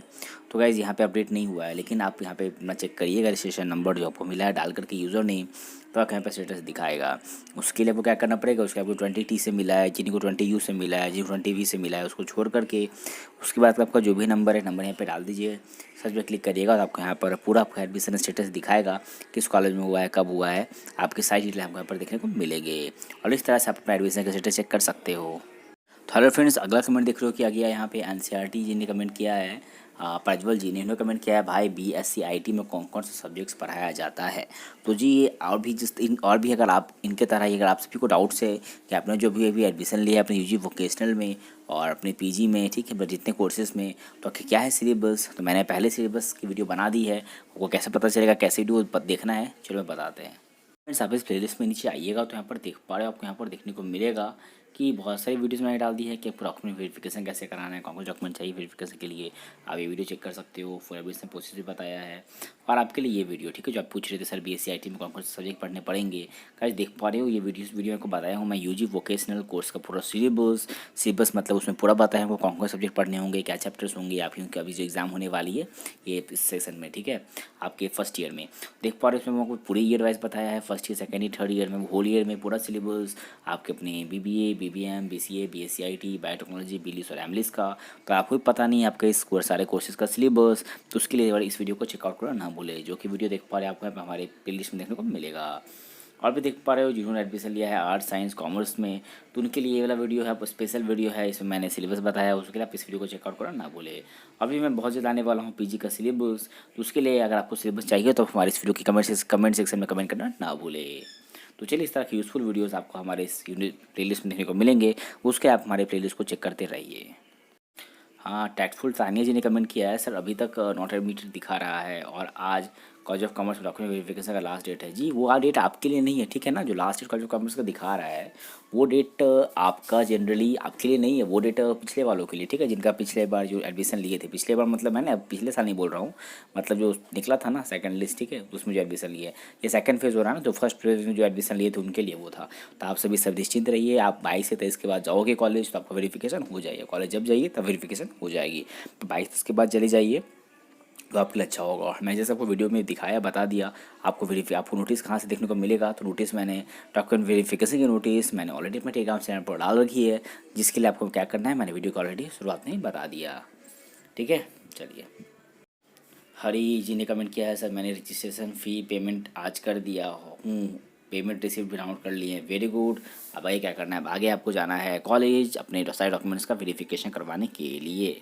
तो गाइज़ यहाँ पे अपडेट नहीं हुआ है, लेकिन आप यहाँ पे अपना चेक करिएगा रजिस्ट्रेशन नंबर जो आपको मिला है डाल करके यूज़र नेम, तो आपको यहाँ पे स्टेटस दिखाएगा। उसके लिए आपको क्या करना पड़ेगा, उसके आपको 20T से मिला है, जिनको 20U से मिला है, जिनको 20V से मिला है, उसको छोड़ करके उसके बाद आपका जो भी नंबर है नंबर यहाँ पर डाल दीजिए, सर्च पर क्लिक करिएगा तो आपको यहाँ पर पूरा आपका एडमिशन स्टेटस दिखाएगा, किस कॉलेज में हुआ है, कब हुआ है, आपके सारी डिटेल आपको यहाँ पर देखने को मिलेंगे। और इस तरह से आप अपना एडमिशन का स्टेटस चेक कर सकते हो। तो हेलो फ्रेंड्स, अगला कमेंट देख रहे हो किया गया यहाँ पे एनसीईआरटी जी ने कमेंट किया है, प्रज्वल जी ने, इन्होंने कमेंट किया है भाई बीएससी आईटी में कौन कौन से सब्जेक्ट्स पढ़ाया जाता है। तो जी और भी अगर आप इनके तरह ही अगर आप सभी को डाउट्स है कि आपने जो भी अभी एडमिशन लिया है अपने यूजी वोकेशनल में और अपने पीजी में, ठीक है, जितने कोर्सेज़ में, तो क्या है सिलेबस, तो मैंने पहले सिलेबस की वीडियो बना दी है। आपको कैसे पता चलेगा, कैसे देखना है, चलो मैं बताते हैं। फ्रेंड्स आप इस प्लेलिस्ट में नीचे आइएगा तो यहाँ पर देख पा रहे हो, आपको यहाँ पर देखने को मिलेगा कि बहुत सारी वीडियोस मैंने डाल दी है कि आपको डॉक्यूमेंट वेरिफिकेशन कैसे कराना है, कौन कौन डॉक्यूमेंट चाहिए वेरिफिकेशन के लिए, आप ये वीडियो चेक कर सकते हो। फुल एडमिशन प्रोसेस भी बताया है और आपके लिए ये वीडियो, ठीक है, जो आप पूछ रहे थे सर बीएससी आईटी में कौन कौन से सब्जेक्ट पढ़ने पड़ेंगे, गाइस देख पा रहे हो ये वीडियो को बताया हूँ मैं यूजी वोकेशनल कोर्स का पूरा सिलेबस मतलब उसमें पूरा बताया हूँ कौन कौन सब्जेक्ट पढ़ने होंगे, क्या चैप्टर्स होंगे, आप ही अभी जो एग्जाम होने वाली है ये इस सेशन में, ठीक है, आपके फर्स्ट ईयर में। देख पा रहे हो इसमें पूरे ईयर वाइज बताया है, first year, second year, third year में, होल ईयर में पूरा सिलेबस आपके अपने BBA, BBM, BCA, BSc IT, biotechnology, BLIS और एमलिस का। तो आपको भी पता नहीं है आपके इस सारे कोर्सेज का सिलेबस, तो उसके लिए इस वीडियो को चेकआउट करना ना भूले, जो कि वीडियो देख पा रहे हैं आपको हमारे प्लेलिस्ट में देखने को मिलेगा। और भी देख पा रहे हो जिन्होंने एडमिशन लिया है आर्ट्स, साइंस, कॉमर्स में, तो उनके लिए ये वाला वीडियो है, स्पेशल वीडियो है, इसमें मैंने सिलेबस बताया, उसके लिए आप इस वीडियो को चेकआउट करना ना भूले। अभी मैं बहुत जल्द आने वाला हूँ पीजी का सिलेबस, तो उसके लिए अगर आपको सिलेबस चाहिए तो हमारे इस वीडियो की कमेंट सेक्शन में कमेंट करना ना भूले। तो चलिए इस तरह की यूज़फुल वीडियोस आपको हमारे इस प्लेलिस्ट में देखने को मिलेंगे, उसके आप हमारे प्लेलिस्ट को चेक करते रहिए। हाँ, टैक्टफुल सानिया जी ने कमेंट किया है सर अभी तक नॉट एडमिटेड दिखा रहा है और आज college of commerce document verification का लास्ट डेट है। जी वो डेट आपके लिए नहीं है, ठीक है ना, जो last date college of commerce का दिखा रहा है वो डेट आपका जनरली आपके लिए नहीं है, वो डेट पिछले वालों के लिए, ठीक है, जिनका पिछले बार जो एडमिशन लिए थे, पिछले बार मतलब मैंने पिछले साल नहीं बोल रहा हूँ, मतलब जो निकला था ना सेकंड लिस्ट, ठीक है, उसमें जो एडमिशन लिए, ये सेकंड फेज़ हो रहा है ना, जो फर्स्ट फेज़ में जो एडमिशन लिए थे उनके लिए वो था। तो आप सभी सब निश्चिंत रहिए, आप 22 से 23 के बाद जाओगे कॉलेज तो आपका वेरिफिकेशन हो जाएगा, कॉलेज जब जाइए तब वेरिफिकेशन हो जाएगी। तो 22 के बाद चले जाइए तो आपके लिए अच्छा होगा। और मैं जैसे आपको वीडियो में दिखाया बता दिया, आपको नोटिस कहाँ से देखने को मिलेगा, तो नोटिस मैंने डॉक्यूमेंट वेरिफिकेशन की नोटिस मैंने ऑलरेडी अपने टेलीग्राम चैनल पर डाल रखी है, जिसके लिए आपको क्या करना है मैंने वीडियो को ऑलरेडी शुरुआत में ही बता दिया। ठीक है, चलिए। हरी जी ने कमेंट किया है, सर मैंने रजिस्ट्रेशन फ़ी पेमेंट आज कर दिया हूँ, पेमेंट रिसिप्ट भी डाउनलोड कर लिए हैं। Very good. अब आगे क्या करना है, अब आगे आपको जाना है कॉलेज अपने सारे डॉक्यूमेंट्स का वेरिफिकेशन करवाने के लिए।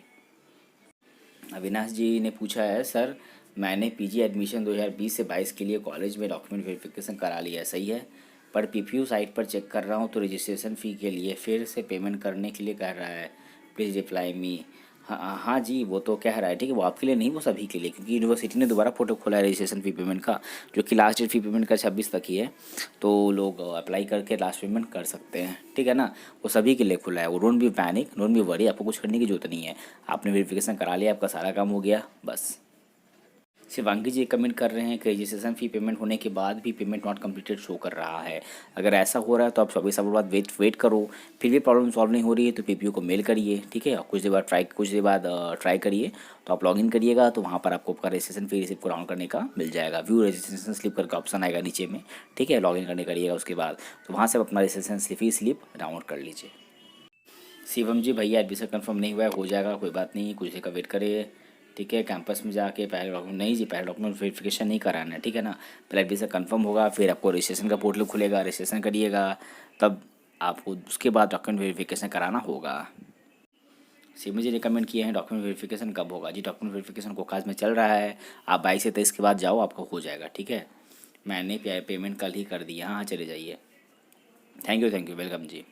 अविनाश जी ने पूछा है, सर मैंने पीजी एडमिशन 2020 से 22 के लिए कॉलेज में डॉक्यूमेंट वेरिफिकेशन करा लिया है, सही है, पर पीपीयू साइट पर चेक कर रहा हूँ तो रजिस्ट्रेशन फ़ी के लिए फिर से पेमेंट करने के लिए कह रहा है, प्लीज़ रिप्लाई मी। हाँ हाँ जी, वो तो कह रहा है, ठीक है, वो आपके लिए नहीं, वो सभी के लिए, क्योंकि यूनिवर्सिटी ने दोबारा फोटो खोला है रजिस्ट्रेशन फ़ी पेमेंट का, जो कि लास्ट डेट फ़ी पेमेंट का 26 तक ही है, तो लोग अप्लाई करके लास्ट पेमेंट कर सकते हैं, ठीक है ना। वो सभी के लिए खुला है, वो don't be panic, don't be worry, आपको कुछ करने की जरूरत नहीं है। आपने वेरिफिकेशन करा लिया, आपका सारा काम हो गया, बस। शिवांगी जी कमेंट कर रहे हैं कि रजिस्ट्रेशन फ़ी पेमेंट होने के बाद भी पेमेंट नॉट कंप्लीटेड शो कर रहा है। अगर ऐसा हो रहा है तो आप 24 आवर बाद वेट करो, फिर भी प्रॉब्लम सॉल्व नहीं हो रही है तो पीपीयू को मेल करिए, ठीक है। और कुछ देर बाद ट्राई करिए, तो आप लॉगिन करिएगा, तो वहाँ पर आपको आपका रजिस्ट्रेशन फ़ी रिसिप्ट को डाउनलोड करने का मिल जाएगा। व्यू रजिस्ट्रेशन स्लिप करके ऑप्शन आएगा नीचे में, ठीक है, लॉगिन करने करिएगा उसके बाद, तो वहाँ से आप अपना रजिस्ट्रेशन फ़ी स्लिप डाउनलोड कर लीजिए। शिवम जी, भैया एडमिशन कंफर्म नहीं हुआ है, हो जाएगा, कोई बात नहीं, कुछ देर का वेट करिए, ठीक है। कैंपस में जाके पहले डॉक्यूमेंट, नहीं जी पहले डॉक्यूमेंट वेरिफिकेशन नहीं कराना है, ठीक है ना। पहले एडमिशन कंफर्म होगा, फिर आपको रजिस्ट्रेशन का पोर्टल खुलेगा, रजिस्ट्रेशन करिएगा, तब आपको उसके बाद डॉक्यूमेंट वेरिफिकेशन कराना होगा। शिवम जी ने कमेंट किए हैं, डॉक्यूमेंट वेरिफिकेशन कब होगा। जी डॉक्यूमेंट वेरिफिकेशन को काज में चल रहा है, आप 22 से 23 के बाद जाओ, आपका हो जाएगा, ठीक है। मैंने पेमेंट कल ही कर दी, हाँ चले जाइए। थैंक यू, वेलकम जी।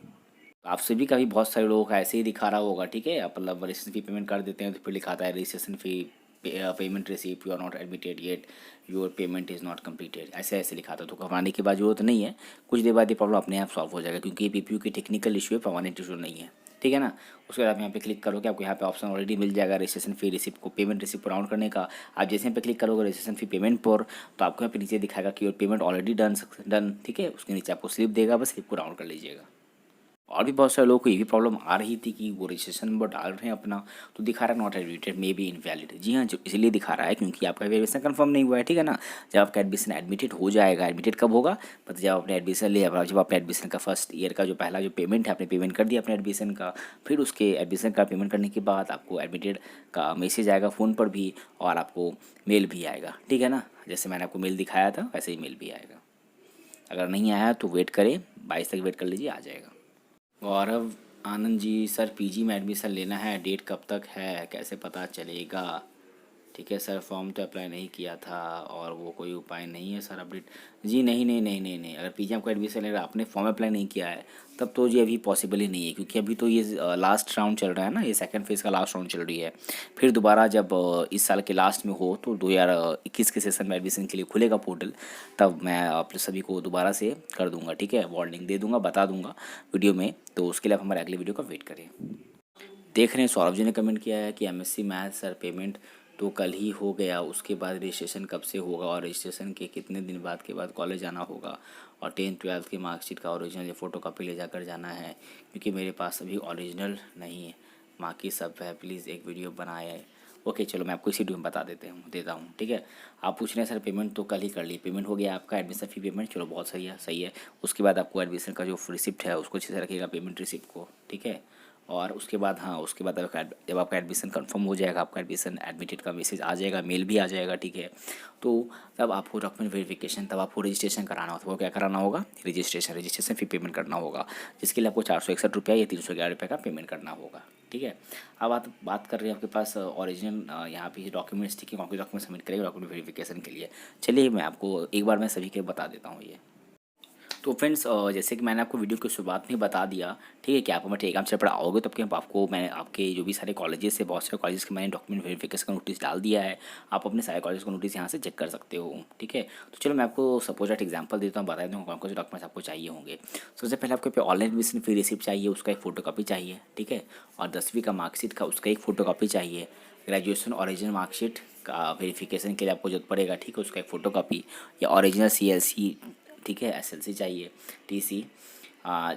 आपसे भी कभी बहुत सारे लोगों का ऐसे ही दिखा रहा होगा, ठीक है, आप मतलब रजिस्ट्रेशन फ़ी पेमेंट कर देते हैं तो फिर लिखाता है registration fee payment receipt, you are not admitted yet, your payment is not completed, ऐसे ऐसे लिखा था। तो घबराने की बात जरूरत नहीं है, कुछ देर बाद ये प्रॉब्लम अपने आप सॉल्व हो जाएगा, क्योंकि ये पीपीयू की टेक्निकल इशू है, परमानेंट इशू नहीं है, ठीक है ना। उसके बाद आप यहाँ पे क्लिक करोगे, आपको यहाँ पे ऑप्शन ऑलरेडी मिल जाएगा रजिस्ट्रेशन फ़ी रिसिप्ट को पेमेंट रिसिप्ट को डाउनलोड करने का। आप जैसे यहाँ पे क्लिक करोगे रजिस्ट्रेशन फ़ी पेमेंट पर, तो आपको यहाँ पे नीचे दिखाएगा कि योर पेमेंट ऑलरेडी डन, ठीक है। उसके नीचे आपको स्लिप देगा, बस स्लिप को डाउनलोड कर लीजिएगा। और भी बहुत सारे लोगों को ये भी प्रॉब्लम आ रही थी कि वो रजिस्ट्रेशन नंबर डाल रहे हैं अपना, तो दिखा रहा है not admitted, may be invalid. जी हाँ, जो इसलिए दिखा रहा है क्योंकि आपका वेरिफिकेशन कंफर्म नहीं हुआ है, ठीक है ना। जब आपका एडमिशन एडमिटेड हो जाएगा, एडमिटेड कब होगा, मतलब जब आपने एडमिशन लिया, जब आपने एडमिशन का फर्स्ट ईयर का जो पहला जो पेमेंट है, आपने पेमेंट कर दिया अपने एडमिशन का, फिर उसके एडमिशन का पेमेंट करने के बाद आपको एडमिटेड का मैसेज आएगा फ़ोन पर भी, और आपको मेल भी आएगा, ठीक है ना। जैसे मैंने आपको मेल दिखाया था वैसे ही मेल भी आएगा। अगर नहीं आया तो वेट करें, 22 तक वेट कर लीजिए, आ जाएगा। गौरव आनंद जी, सर पीजी में एडमिशन लेना है, डेट कब तक है, कैसे पता चलेगा। ठीक है सर, फॉर्म तो अप्लाई नहीं किया था और वो कोई उपाय नहीं है सर अपडेट। जी नहीं, अगर पीजी आपको एडमिशन लेगा, आपने फॉर्म अप्लाई नहीं किया है, तब तो जी अभी पॉसिबल ही नहीं है, क्योंकि अभी तो ये लास्ट राउंड चल रहा है ना, ये सेकंड फेज़ का लास्ट राउंड चल रही है। फिर दोबारा जब इस साल के लास्ट में हो, तो 2021 के सेशन में एडमिशन के लिए खुलेगा पोर्टल, तब मैं आप सभी को दोबारा से कर दूंगा, ठीक है, वार्निंग दे दूंगा, बता दूंगा वीडियो में। तो उसके लिए आप हमारे अगले वीडियो का वेट करें। देख रहे हैं सौरभ जी ने कमेंट किया है कि एमएससी मैथ सर पेमेंट तो कल ही हो गया, उसके बाद रजिस्ट्रेशन कब से होगा और रजिस्ट्रेशन के कितने दिन बाद के बाद कॉलेज आना होगा, और 10th-12th की मार्कशीट का ओरिजिनल या फ़ोटो कॉपी ले जाकर जाना है, क्योंकि मेरे पास अभी ओरिजिनल नहीं है, बाकी सब है, प्लीज़ एक वीडियो बनाए। ओके चलो, मैं आपको इसी वीडियो में बता देता हूँ, ठीक है। आप पूछ रहे हैं सर पेमेंट तो कल ही कर ली, पेमेंट हो गया आपका एडमिशन फ़ी पेमेंट, चलो बहुत सही है। उसके बाद आपको एडमिशन का जो रिसिप्ट है उसको अच्छे से रखिएगा, पेमेंट रिसिप्ट को, ठीक है। और उसके बाद उसके बाद जब आपका एडमिशन कंफर्म हो जाएगा, आपका एडमिशन एडमिटेड का मैसेज आ जाएगा, मेल भी आ जाएगा, ठीक है। तो तब आपको डॉक्यूमेंट वेरिफिकेशन, तब आपको रजिस्ट्रेशन कराना होता है। वो क्या कराना होगा, रजिस्ट्रेशन फ़ी पेमेंट करना होगा, जिसके लिए आपको 461 रुपया या 311 रुपये का पेमेंट करना होगा, ठीक है। अब बात कर रहे हैं आपके पास ओरिजिनल यहाँ पे डॉक्यूमेंट्स, ठीक है, कौन डॉक्यूमेंट सबमिट करेंगे डॉक्यूमेंट वेरिफिकेशन के लिए। चलिए मैं आपको एक बार मैं सभी के बता देता हूँ ये। तो फ्रेंड्स, जैसे कि मैंने आपको वीडियो की शुरुआत में बता दिया, ठीक है, कि आप हमारे टेलीग्राम चैनल पर आओगे तो आपको मैं आपके जो भी सारे कॉलेजेस है, बहुत सारे कॉलेज के मैंने डॉक्यूमेंट वेरिफिकेशन का नोटिस डाल दिया है, आप अपने सारे कॉलेज का नोटिस यहाँ से चेक कर सकते हो, ठीक है। तो चलो मैं आपको सपोज एट एग्जाम्पल देता हूँ, बता देता हूँ कौन कौन से डॉक्यूमेंट्स आपको चाहिए होंगे। सबसे पहले आपको पे ऑनलाइन एडमिशन फ़ी रिसिप्ट चाहिए, उसका एक फ़ोटो कॉपी चाहिए, ठीक है। और 10वीं का मार्कशीट का उसका एक फ़ोटो कॉपी चाहिए। ग्रेजुएशन ओरिजिनल मार्कशीट का वेरिफिकेशन के लिए आपको जरूरत पड़ेगा, ठीक है, उसका एक फ़ोटो कॉपी, या ओरिजिनल CLC, ठीक है, SLC चाहिए, TC,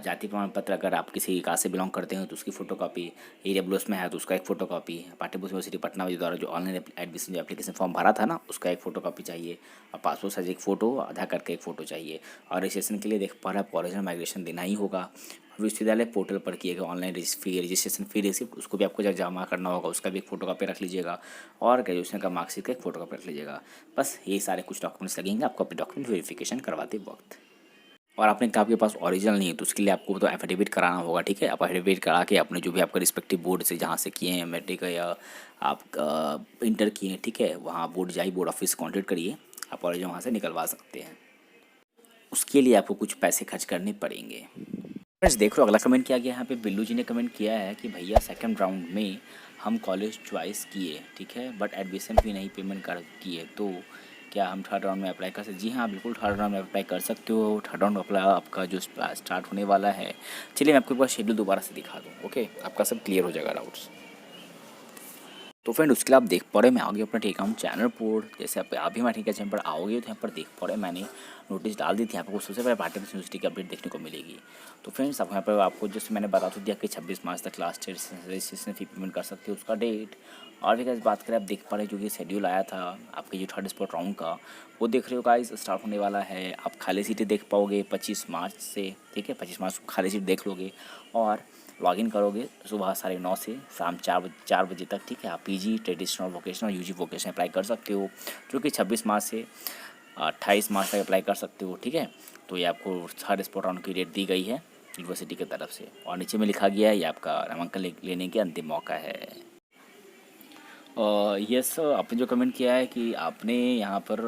जाति प्रमाण पत्र अगर आप किसी कास्ट से बिलोंग करते हैं तो उसकी फ़ोटोकॉपी, EWS में है तो उसका एक फ़ोटोकॉपी, पाटलिपुत्र यूनिवर्सिटी पटना द्वारा जो ऑनलाइन एडमिशन जो एप्लीकेशन फॉर्म भरा था ना उसका एक फ़ोटोकॉपी चाहिए, और पासपोर्ट साइज एक फ़ोटो, आधार कार्ड का एक फ़ोटो चाहिए। और रजिस्ट्रेशन के लिए देख पा रहा है ओरिजिनल माइग्रेशन देना ही होगा। विश्वविद्यालय पोर्टल पर किए गए ऑनलाइन रजिस्ट्रेशन फी रिसिप्ट उसको भी आपको जब जमा करना होगा, उसका भी एक फ़ोटोकॉपी रख लीजिएगा, और ग्रेजुएशन का मार्कशीट का एक फ़ोटोकॉपी रख लीजिएगा। बस ये सारे कुछ डॉक्यूमेंट्स लगेंगे आपको अपने डॉक्यूमेंट वेरिफिकेशन करवाते वक्त। और आपने कहा आपके पास ओरिजिनल नहीं है तो उसके लिए आपको तो एफिडेविट कराना होगा, ठीक है। आप एफिडेविट करा के अपने जो भी आपका रिस्पेक्टिव बोर्ड से जहाँ से किए हैं, मैट्रिक या आप इंटर किए हैं, ठीक है, वहाँ बोर्ड जाइए, बोर्ड ऑफिस कॉन्टेक्ट करिए, आप ओरिजिनल वहाँ से निकलवा सकते हैं। उसके लिए आपको कुछ पैसे खर्च करने पड़ेंगे। फ्रेंड्स देख लो अगला कमेंट किया गया, यहाँ पे बिल्लू जी ने कमेंट किया है कि भैया सेकंड राउंड में हम कॉलेज चॉइस किए, ठीक है, बट एडमिशन फी नहीं पेमेंट कर किए, तो क्या हम थर्ड राउंड में अप्लाई कर सकते? जी हाँ, बिल्कुल थर्ड राउंड में अप्लाई कर सकते हो। थर्ड राउंड अप्लाई आपका जो स्टार्ट होने वाला है, चलिए मैं आपको एक बार शेड्यूल दोबारा से दिखा दूँ, ओके, आपका सब क्लियर हो जाएगा डाउट्स। तो फ्रेंड उसके लिए आप देख पा रहे मैं आगे अपना टेलीग्राम चैनल पर, जैसे आप भी हमारे टेलीग्राम चैनल पर आओगे तो यहाँ पर देख पा रहे मैंने नोटिस डाल दी थी, आपको सबसे पहले पार्टिसिपेंट यूनिवर्सिटी की अपडेट देखने को मिलेगी। तो फ्रेंड्स आप यहाँ पर आपको जैसे मैंने बता तो दिया कि 26 मार्च तक लास्ट रजिस्ट्रेशन फी पेमेंट कर सकते हो, उसका डेट। और भी गाइस बात करें आप देख पा रहे जो कि शेड्यूल आया था आपके जो थर्ड स्पॉट राउंड का, वो देख रहे हो गाइस स्टार्ट होने वाला है। आप खाली सीटें देख पाओगे 25 मार्च से, ठीक है, 25 मार्च को खाली सीट देख लोगे और लॉगिन करोगे सुबह 9:30 से शाम 4 बजे तक, ठीक है। आप PG traditional vocational UG vocational apply कर सकते हो, जो कि 26 मार्च से 28 मार्च तक अप्लाई कर सकते हो, ठीक है। तो ये आपको थर्ड स्पॉट राउंड की डेट दी गई है यूनिवर्सिटी की तरफ से, और नीचे में लिखा गया है ये आपका नामांकन लेने के अंतिम मौका है। यस आपने जो कमेंट किया है कि आपने यहाँ पर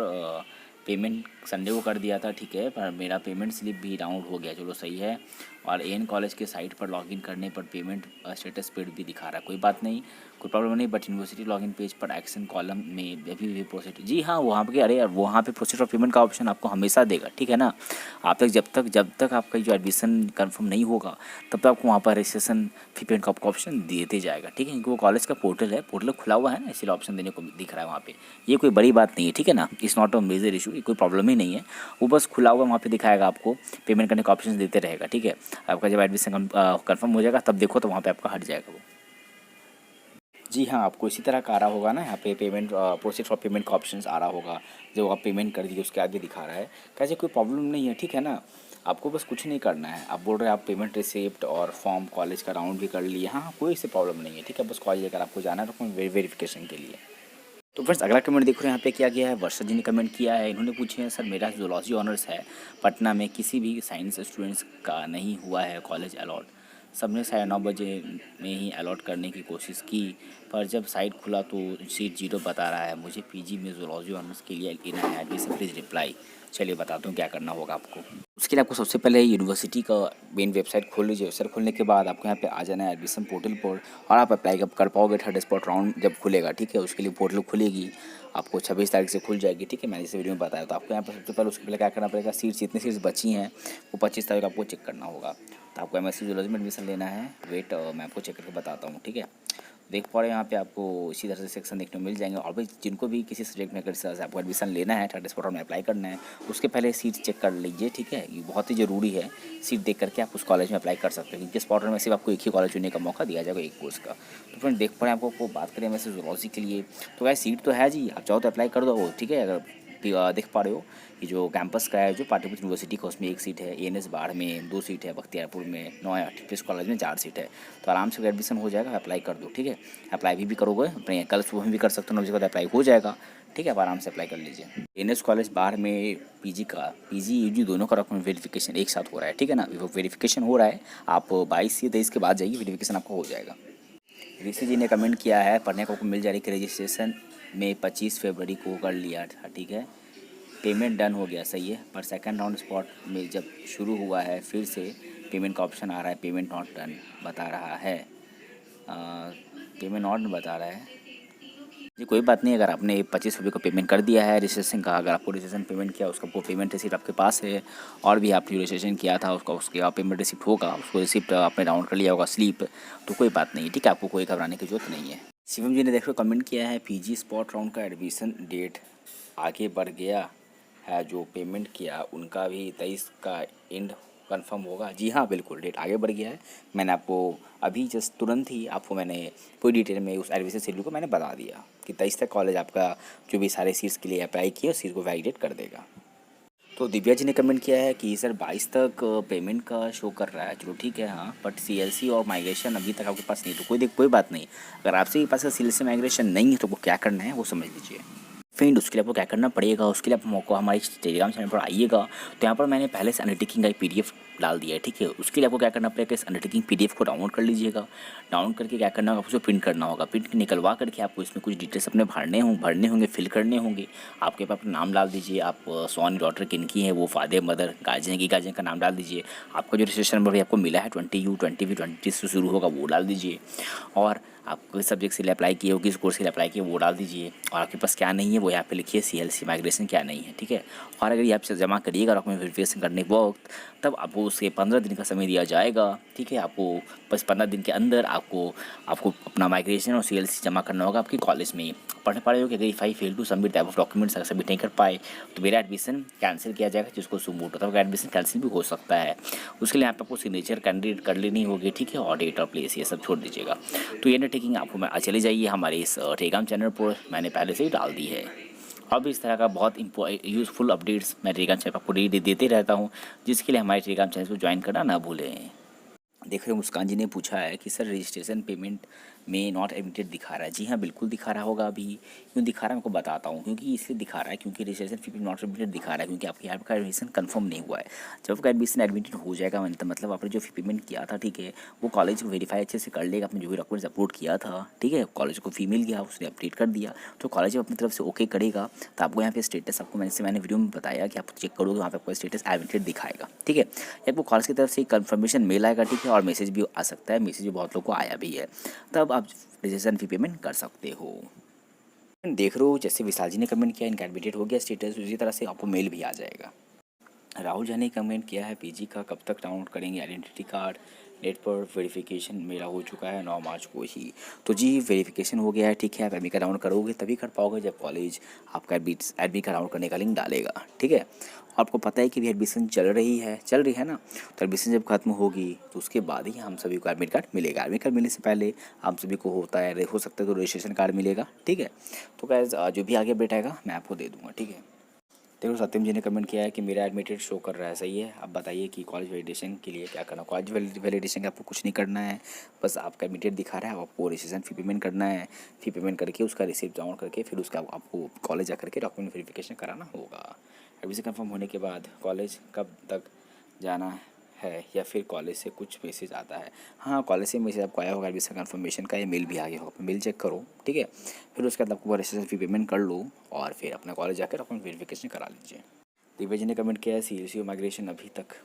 पेमेंट संडे को कर दिया था, ठीक है, पर मेरा पेमेंट स्लिप भी डाउनलोड हो गया, चलो सही है। और एन कॉलेज के साइट पर लॉगिन करने पर पेमेंट स्टेटस पेड भी दिखा रहा है, कोई बात नहीं, कोई प्रॉब्लम नहीं, बट यूनिवर्सिटी लॉगिन पेज पर एक्शन कॉलम में अभी भी प्रोसेस, जी हाँ वहाँ पे, अरे वहाँ पे प्रोसेस ऑफ पेमेंट का ऑप्शन आपको हमेशा देगा, ठीक है ना। आप तक जब तक आपका जो एडमिशन कंफर्म नहीं होगा तब तक आपको वहाँ पर रजिस्ट्रेशन फी पेमेंट का ऑप्शन देते जाएगा, ठीक है, क्योंकि वो कॉलेज का पोर्टल है, पोर्टल खुला हुआ है ना, इसलिए ऑप्शन देने को दिख रहा है वहाँ पे। ये कोई बड़ी बात नहीं है, ठीक है ना, it's not a major issue, कोई प्रॉब्लम ही नहीं है, वो बस खुला हुआ वहाँ पे दिखाएगा, आपको पेमेंट करने का ऑप्शन देते रहेगा, ठीक है। आपका जब एडमिशन कंफर्म हो जाएगा तब देखो तो वहाँ पे आपका हट जाएगा वो। जी हाँ, आपको इसी तरह का आ रहा होगा ना, यहाँ पे पेमेंट प्रोसेस फॉर पेमेंट का ऑप्शन आ रहा होगा, जो आप पेमेंट कर दिए उसके आगे दिखा रहा है। कैसे कोई प्रॉब्लम नहीं है, ठीक है ना, आपको बस कुछ नहीं करना है। आप बोल रहे हैं आप पेमेंट रिसिप्ट और फॉर्म कॉलेज का राउंड भी कर लिए, हाँ कोई से प्रॉब्लम नहीं है, ठीक है, बस कॉलेज लेकर आपको जाना है वेरिफिकेशन के लिए। तो फ्रेंड्स अगला कमेंट देखो यहाँ पे क्या किया है, वर्षा जी ने कमेंट किया है, इन्होंने पूछे हैं सर मेरा जूलॉजी ऑनर्स है पटना में, किसी भी साइंस स्टूडेंट्स का नहीं हुआ है कॉलेज अलॉट, सबने 9:30 बजे में ही अलॉट करने की कोशिश की, पर जब साइट खुला तो सीट 0 बता रहा है, मुझे पीजी में जूलॉजी ऑनर्स के लिए लेना है, एडमिशन प्लीज़ रिप्लाई। चलिए बताता हूँ क्या करना होगा आपको। उसके लिए आपको सबसे पहले यूनिवर्सिटी का मेन वेबसाइट खोल लीजिए, वेबसाइट खोलने के बाद आपको यहाँ पे आ जाना है एडमिशन पोर्टल पर, और आप अप्लाई कर पाओगे थर्ड स्पॉट राउंड जब खुलेगा, ठीक है। उसके लिए पोर्टल खुलेगी आपको 26 तारीख से खुल जाएगी, ठीक है, मैंने इस वीडियो में बताया। तो आपको यहाँ पर सबसे पहले उसके पहले क्या करना पड़ेगा, सीट्स जितनी सीट्स बची हैं वो 25 तारीख आपको चेक करना होगा। तो आपको MSc जूलॉजी में एडमिशन लेना है, वेट मैं आपको चेक करके बताता हूँ, ठीक है। देख पा रहे हैं यहाँ पे आपको इसी तरह से सेक्शन देखने को मिल जाएंगे, और भाई जिनको भी किसी सब्जेक्ट में अगर आपको एडमिशन लेना है, थर्ड स्पॉट में अप्लाई करना है, उसके पहले सीट चेक कर लीजिए, ठीक है, ये बहुत ही ज़रूरी है। सीट देख करके आप उस कॉलेज में अप्लाई कर सकते हो, क्योंकि स्पॉट में सिर्फ आपको एक ही कॉलेज चुनने का मौका दिया जाएगा एक कोर्स का। तो फ्रेंड देख पा रहे हैं आपको बात करें वैसे जूलॉजी के लिए, तो वैसे सीट तो है जी, आप चाहो तो अप्लाई कर दो, ठीक है। अगर देख पा रहे हो कि जो कैंपस का है जो पाटलिपुत्र यूनिवर्सिटी का, उसमें 1 सीट है, ANS बाढ़ में 2 सीट है, बख्तियारपुर में 9 है, टिप्स कॉलेज में 4 सीट है, तो आराम से एडमिशन हो जाएगा, अप्लाई कर दो, ठीक है। अप्लाई भी करोगे अपने कल सुबह में भी कर सकते हो, 9 बजे के बाद अप्लाई हो जाएगा, ठीक है, आप आराम से अप्लाई कर लीजिए। ANS कॉलेज बाढ़ में पीजी यूजी दोनों का डॉक्यूमेंट वेरिफिकेशन एक साथ हो रहा है, ठीक है ना, वेरिफिकेशन हो रहा है, आप 22 या 23 के बाद जाइए, वेरिफिकेशन आपको हो जाएगा। ऋषि जी ने कमेंट किया है पढ़ने को मिल जाएगी कि रजिस्ट्रेशन में 25 फरवरी को कर लिया था, ठीक है, पेमेंट डन हो गया, सही है, पर सेकंड राउंड स्पॉट में जब शुरू हुआ है फिर से पेमेंट का ऑप्शन आ रहा है, पेमेंट नॉट डन बता रहा है, पेमेंट नॉट बता रहा है जी। कोई बात नहीं, अगर आपने 25 रुपये को पेमेंट कर दिया है रजिस्ट्रेशन का, अगर आपको रजिस्ट्रेशन पेमेंट किया उसका वो पेमेंट रिसिप्ट आपके पास है, और भी आपने रजिस्ट्रेशन किया था उसका उसके पेमेंट रिसिप्ट होगा, उसको रिसिप्ट आपने डाउनलोड कर लिया होगा स्लिप, तो कोई बात नहीं, ठीक है, आपको कोई घबराने की जरूरत नहीं है। शिवम जी ने देखो कमेंट किया है पीजी स्पॉट राउंड का एडमिशन डेट आगे बढ़ गया है, जो पेमेंट किया उनका भी 23 का एंड कंफर्म होगा? जी हाँ, बिल्कुल डेट आगे बढ़ गया है। मैंने आपको अभी जस्ट तुरंत ही आपको मैंने पूरी डिटेल में उस एडमिशन शेड्यूल को मैंने बता दिया कि 23 तक कॉलेज आपका जो भी सारे सीट्स के लिए अप्लाई किए उस सीट को वैलिडेट कर देगा। तो दिव्या जी ने कमेंट किया है कि सर 22 तक पेमेंट का शो कर रहा है। चलो ठीक है, हाँ, बट सीएलसी और माइग्रेशन अभी तक आपके पास नहीं, तो कोई बात नहीं। अगर आपसे के पास सीएलसी माइग्रेशन नहीं है तो वो क्या करना है वो समझ लीजिए। फ्रेंड, उसके लिए आपको क्या करना पड़ेगा, उसके लिए आप मौका हमारे टेलीग्राम चैनल पर आइएगा। तो यहाँ पर मैंने पहले से अंडरटेकिंग का एक पीडीएफ डाल दिया है, ठीक है। उसके लिए आपको क्या करना पड़ेगा, इस अंडरटेकिंग पीडीएफ को डाउनलोड कर लीजिएगा। डाउनलोड करके क्या करना होगा, आपको प्रिंट करना होगा। प्रिंट निकलवा करके आपको इसमें कुछ डिटेल्स अपने भरने होंगे, फिल करने होंगे। आपके पास अपना नाम डाल दीजिए, आप सोन डॉटर किनकी है, वो फादर मदर गार्जियन की, गार्जियन का नाम डाल दीजिए। आपका जो रजिस्ट्रेशन नंबर भी आपको मिला है 20U20V20 से शुरू होगा वो डाल दीजिए। और आप किस सब्जेक्ट के लिए अप्लाई किए हो, किस कोर्स के लिए अप्लाई किए वो डाल दीजिए। और आपके पास क्या नहीं है वो यहाँ पे लिखिए, सीएलसी माइग्रेशन क्या नहीं है, ठीक है। और अगर ये आप जमा करिएगा डॉक्यूमेंट वेरिफिकेशन करने के वक्त, तब आपको उसके 15 दिन का समय दिया जाएगा, ठीक है। आपको बस 15 दिन के अंदर आपको आपको अपना माइग्रेशन और सीएलसी जमा करना होगा आपके कॉलेज में ही। पढ़ने पड़े हो कि अगर if I fail to submit type of documents अगर सबमिट नहीं कर पाए तो मेरा एडमिशन कैंसिल किया जाएगा, जिसको सुमूट होता है एडमिशन कैंसिल भी हो सकता है। उसके लिए यहाँ पे आपको सिग्नेचर कैंडिडेट कर लेनी होगी, ठीक है। और डेट और प्लेस ये सब छोड़ दीजिएगा। तो ये अंडरटेकिंग आपको मैं चले जाइए हमारे इस टेलीग्राम चैनल पर, मैंने पहले से ही डाल दी है। अब इस तरह का बहुत यूज़फुल अपडेट्स मैं टेलीग्राम चैनल पर आपको देते रहता हूँ, जिसके लिए हमारे टेलीग्राम चैनल को ज्वाइन करना ना भूलें। देख रहे हो, मुस्कान जी ने पूछा है कि सर रजिस्ट्रेशन पेमेंट में नॉट एडमिटेड दिखा रहा है। जी हाँ, बिल्कुल दिखा रहा होगा। अभी क्यों दिखा रहा है मैं आपको बताता हूँ। क्योंकि इसलिए दिखा रहा है क्योंकि रजिस्ट्रेशन फी नॉट एडमिटेड दिखा रहा है क्योंकि आपके यहाँ का एडमिशन कंफर्म नहीं हुआ है। जब आपका एडमिशन एडमिटेड हो जाएगा मतलब आपने जो फी पेमेंट किया था, ठीक है, वो कॉलेज को वेरीफाई अच्छे से कर लेगा। आपने जो भी डॉक्यूमेंट्स अपलोड किया था, ठीक है, कॉलेज को फी मिल गया, उसने अपडेट कर दिया, तो कॉलेज अपनी तरफ से ओके करेगा। तो आपको यहाँ पे स्टेटस आपको मैंने वीडियो में बताया कि आप चेक करोगे वहाँ पे आपको स्टेटस एडमिटेड दिखाएगा, ठीक है। आपको कॉलेज की तरफ से कंफर्मेशन मेल आएगा, ठीक है, और मैसेज भी आ सकता है। मैसेज भी बहुत लोगों को आया भी है। तब आप रजिस्ट्रेशन फी पेमेंट कर सकते हो। देख रहे हो, जैसे विशाल जी ने कमेंट किया इनका एडमिटेड हो गया स्टेटस, उसी तरह से आपको मेल भी आ जाएगा। राहुल जी ने कमेंट किया है पीजी का कब तक डाउनलोड करेंगे आइडेंटिटी कार्ड, नेट पर वेरिफिकेशन मेरा हो चुका है 9 मार्च को ही। तो जी वेरिफिकेशन हो गया है, ठीक है। आप एडमिट का डाउनलोड करोगे तभी कर पाओगे जब कॉलेज आपका एडमिट का डाउनलोड करने का लिंक डालेगा, ठीक है। आपको पता है कि भी एडमिशन चल रही है ना। तो एडमिशन जब खत्म होगी तो उसके बाद ही हम सभी को एडमिट कार्ड मिलेगा। एडमिट कार्ड मिलने से पहले हम सभी को हो सकता है तो रजिस्ट्रेशन कार्ड मिलेगा, ठीक है। तो गाइस जो भी आगे अपडेट आएगा मैं आपको दे दूँगा, ठीक है। देखो, सत्यम जी ने कमेंट किया है कि मेरा एडमिटेड शो कर रहा है, सही है। आप बताइए कि कॉलेज वैलिडेशन के लिए क्या करना है। कॉलेज वैलिडेशन का आपको कुछ नहीं करना है, बस आपका एडमिटेड दिखा रहा है, आपको रजिस्ट्रेशन फी पेमेंट करना है। फी पेमेंट करके उसका रिसिप्ट डाउनलोड करके फिर उसका आपको कॉलेज जा करके डॉक्यूमेंट वेरिफिकेशन कराना होगा। एडमिशन कंफर्म होने के बाद कॉलेज कब तक जाना है या फिर कॉलेज से कुछ मैसेज आता है। हाँ, कॉलेज से मैसेज आपको आया होगा एडमिशन कंफर्मेशन का, या मेल भी आ गया होगा। मेल चेक करो, ठीक है। फिर उसके बाद आपको रजिस्ट्रेशन फी पेमेंट कर लो और फिर अपना कॉलेज जाकर डॉक्यूमेंट वेरिफिकेशन करा लीजिए। दिव्या जी ने कमेंट किया है सीएलसी और माइग्रेशन अभी तक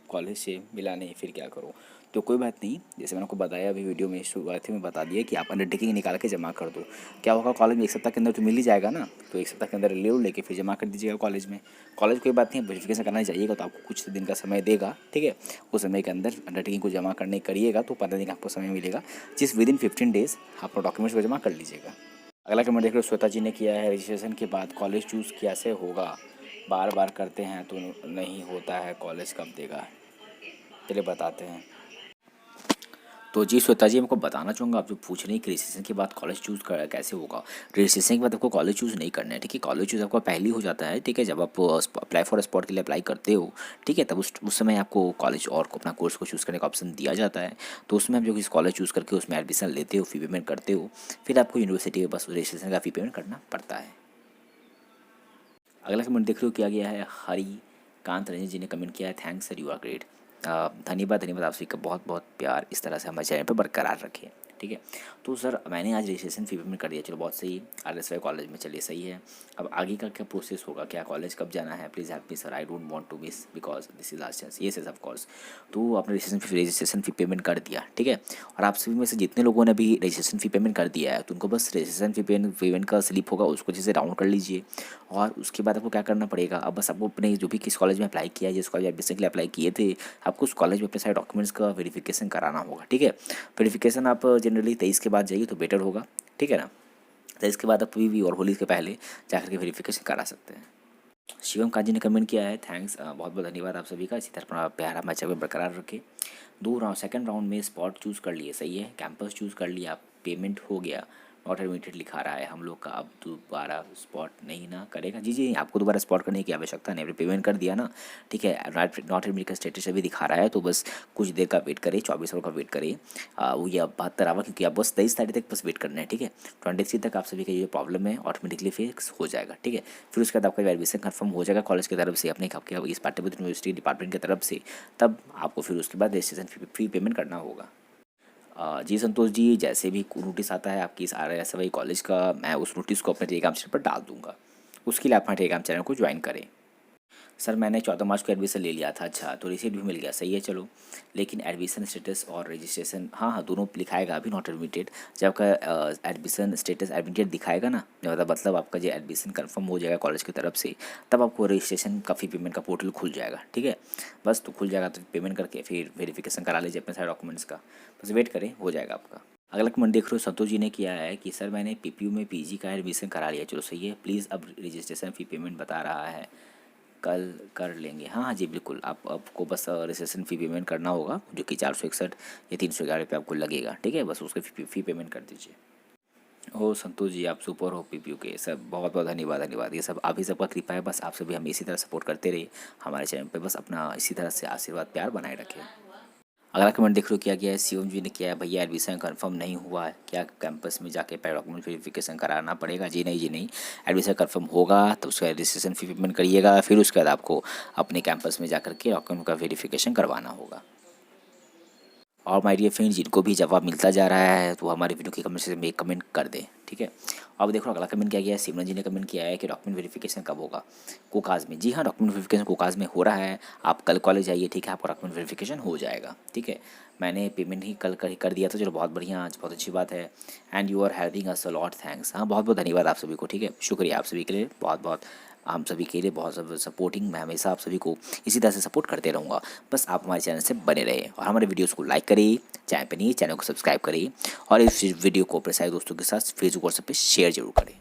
कॉलेज से मिला नहीं, फिर क्या करूँ। तो कोई बात नहीं, जैसे मैंने आपको बताया अभी वीडियो में शुरुआत में बता दिया कि आप अंडरटेकिंग निकाल के जमा कर दो। क्या होगा, कॉलेज में 1 सप्ताह के अंदर तो मिल ही जाएगा ना। तो 1 सप्ताह के अंदर लेके फिर जमा कर दीजिएगा कॉलेज में। कॉलेज कोई बात नहीं, वेरिफिकेशन करना जाइएगा तो आपको कुछ दिन का समय देगा, ठीक है। उस समय के अंदर अंडरटेकिंग को जमा करने करिएगा तो 15 दिन का आपको समय मिलेगा, जिस विदिन 15 डेज़ आप डॉक्यूमेंट्स को जमा कर लीजिएगा। अगला कमेंट देख रहे हो, श्वेता जी ने किया है रजिस्ट्रेशन के बाद कॉलेज चूज़ कैसे होगा, बार बार करते हैं तो नहीं होता है, कॉलेज कब देगा। चलिए बताते हैं। तो जी श्वेता जी, मैं आपको बताना चाहूँगा, आप जो पूछ रहे हैं कि रजिस्ट्रेशन के बाद कॉलेज चूज़ कैसे होगा। रजिस्ट्रेशन के बाद आपको कॉलेज चूज़ नहीं करना है, ठीक है। कॉलेज चूज़ आपका पहले ही हो जाता है, ठीक है। जब आप अप्लाई फॉर स्पॉट के लिए अप्लाई करते हो, ठीक है, तब उस समय आपको कॉलेज और अपना कोर्स को चूज़ करने का ऑप्शन दिया जाता है। तो उसमें आप जो किसी कॉलेज चूज़ करके उसमें एडमिशन लेते हो, फी पेमेंट करते हो, फिर आपको यूनिवर्सिटी के बस रजिस्ट्रेशन का फी पेमेंट करना पड़ता है। अगला कमेंट देख रहे हो किया गया है, हरिकांत रंजन जी ने कमेंट किया है, thanks sir, you are great. धन्यवाद आप सभी का बहुत बहुत प्यार इस तरह से हमारे चैनल पर बरकरार रखें, ठीक है। तो सर मैंने आज रजिस्ट्रेशन फी पेमेंट कर दिया, चलो बहुत सही। RSY कॉलेज में, चलिए सही है। अब आगे का क्या प्रोसेस होगा, क्या कॉलेज कब जाना है, please help me sir, I don't want to miss because this is last chance. Yes of course. तो आपने रजिस्ट्रेशन फी पेमेंट कर दिया, ठीक है। और आप सभी में से जितने लोगों ने अभी रजिस्ट्रेशन फी पेमेंट कर दिया है तो उनको बस रजिस्ट्रेशन फी पेमेंट का स्लिप होगा, उसको जैसे डाउनलोड कर लीजिए। और उसके बाद आपको क्या करना पड़ेगा, अब बस आपको अपने जो भी किस कॉलेज में अप्लाई किया है, जिस कॉलेज एडमिशन के लिए अप्लाई किए थे, आपको उस कॉलेज में अपने सारे डॉक्यूमेंट्स का वेरिफिकेशन कराना होगा, ठीक है। वेरिफिकेशन आप जनरली 23 के बाद जाइए तो बेटर होगा, ठीक है ना। 23 के बाद आप कभी भी और होली के पहले जाकर के वेरिफिकेशन करा सकते हैं। शिवम काजी ने कमेंट किया है, थैंक्स, बहुत बहुत धन्यवाद आप सभी का। इसी तरह अपना प्यारा मैच में बरकरार रखें। 2 राउंड, सेकंड राउंड में स्पॉट चूज़ कर लिए, सही है, कैंपस चूज़ कर लिया, पेमेंट हो गया, नॉट एडमिटेड लिखा रहा है हम लोग का। अब दोबारा स्पॉट नहीं ना करेगा? जी जी, आपको दोबारा स्पॉट करने की आवश्यकता नहीं, पेमेंट कर दिया ना, ठीक है। नॉट एडमिट का स्टेटस अभी दिखा रहा है, तो बस कुछ देर का वेट करें, 24 आवर का वेट करें, वो या 72 आवर, क्योंकि आप बस 23 तारीख तक बस वेट करना है, ठीक है। 23 तक आप सभी का ये प्रॉब्लम है ऑटोमेटिकली फिक्स हो जाएगा, ठीक है। फिर उसके बाद आपका एडमिशन कंफर्म हो जाएगा कॉलेज की तरफ से, अपने आपके इस पाटलिपुत्र यूनिवर्सिटी डिपार्टमेंट की तरफ से। तब आपको फिर उसके बाद रजिस्ट्रेशन फी पेमेंट करना होगा। जी संतोष जी, जैसे भी नोटिस आता है आपकी इस RSY कॉलेज का, मैं उस नोटिस को अपने टेलीग्राम चैनल पर डाल दूंगा। उसके लिए आप हमारे टेलीग्राम चैनल को ज्वाइन करें। सर मैंने 14 मार्च को एडमिशन ले लिया था। अच्छा, तो रिसीट भी मिल गया, सही है, चलो। लेकिन एडमिशन स्टेटस और रजिस्ट्रेशन, हाँ हाँ दोनों लिखाएगा, अभी नॉट एडमिटेड। जब आपका एडमिशन स्टेटस एडमिटेड दिखाएगा ना, मतलब आपका जो एडमिशन कंफर्म हो जाएगा कॉलेज की तरफ से, तब आपको रजिस्ट्रेशन का फी पेमेंट का पोर्टल खुल जाएगा, ठीक है। बस तो खुल जाएगा, तो पेमेंट करके फिर वेरिफिकेशन करा लीजिए अपने सारे डॉक्यूमेंट्स का, बस वेट करें, हो जाएगा आपका। अगला कमेंट देख रहे हो, संतोष जी ने किया है कि सर मैंने PPU में PG का एडमिशन करा लिया, चलो सही है, प्लीज़ अब रजिस्ट्रेशन फ़ी पेमेंट बता रहा है, कल कर लेंगे। हाँ हाँ जी बिल्कुल, आपको बस रजिस्ट्रेशन फ़ी पेमेंट करना होगा, जो कि 461 या 311 आपको लगेगा, ठीक है। बस उसके फ़ी पेमेंट कर दीजिए। ओ संतोष जी, आप सुपर हो PPU के, सब बहुत बहुत धन्यवाद धन्यवाद। ये सब आप ही सबका कृपा है, बस आप सभी हमें इसी तरह सपोर्ट करते रहिए हमारे चैनल पे, बस अपना इसी तरह से आशीर्वाद प्यार बनाए रखें। अगला कमेंट देख लो क्या किया है, शिवम जी ने किया है, भैया एडमिशन कंफर्म नहीं हुआ है क्या, कैंपस में जाके पहले डॉक्यूमेंट वेरिफिकेशन कराना पड़ेगा? जी नहीं जी नहीं, एडमिशन कंफर्म होगा तो उसका रजिस्ट्रेशन फी पेमेंट करिएगा, फिर उसके बाद आपको अपने कैंपस में जाकर के डॉक्यूमेंट का वेरिफिकेशन करवाना होगा। और माय डियर फ्रेंड, जिनको भी जवाब मिलता जा रहा है तो हमारे वीडियो के कमेंट सेक्शन में एक कमेंट कर दें, ठीक है। अब देखो अगला कमेंट क्या किया है, सिमरन जी ने कमेंट किया है कि डॉक्यूमेंट वेरिफिकेशन कब होगा कोकाज में। जी हाँ, डॉक्यूमेंट वेरिफिकेशन कोकाज में हो रहा है, आप कल कॉलेज आइए, ठीक है, आपका डॉक्यूमेंट वेरिफिकेशन हो जाएगा, ठीक है। मैंने पेमेंट ही कल कर दिया था, चलो बहुत बढ़िया, आज बहुत अच्छी बात है। And you are helping us a lot, thanks. हाँ बहुत बहुत धन्यवाद आप सभी को, ठीक है, शुक्रिया आप सभी के लिए, बहुत बहुत हम सभी के लिए बहुत सब सपोर्टिंग। मैं हमेशा आप सभी को इसी तरह से सपोर्ट करते रहूँगा, बस आप हमारे चैनल से बने रहे और हमारे वीडियोस को लाइक करिए, चैनल पर नहीं चैनल को सब्सक्राइब करिए, और इस वीडियो को अपने सारे दोस्तों के साथ फेसबुक व्हाट्सएप पे शेयर जरूर करें।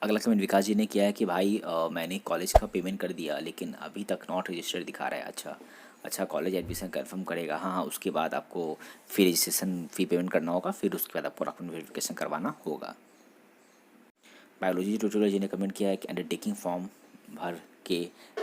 अगला कमेंट विकास जी ने किया है कि भाई मैंने कॉलेज का पेमेंट कर दिया लेकिन अभी तक नॉट रजिस्टर्ड दिखा रहा है। अच्छा अच्छा, कॉलेज एडमिशन कंफर्म करेगा, हाँ हाँ, उसके बाद आपको फिर रजिस्ट्रेशन फ़ी पेमेंट करना होगा, फिर उसके बाद आपको डॉक्यूमेंट वेरिफिकेशन करवाना होगा। बायोलॉजी ट्यूटोरियल जी ने कमेंट किया है कि अंडरटेकिंग फॉर्म भर के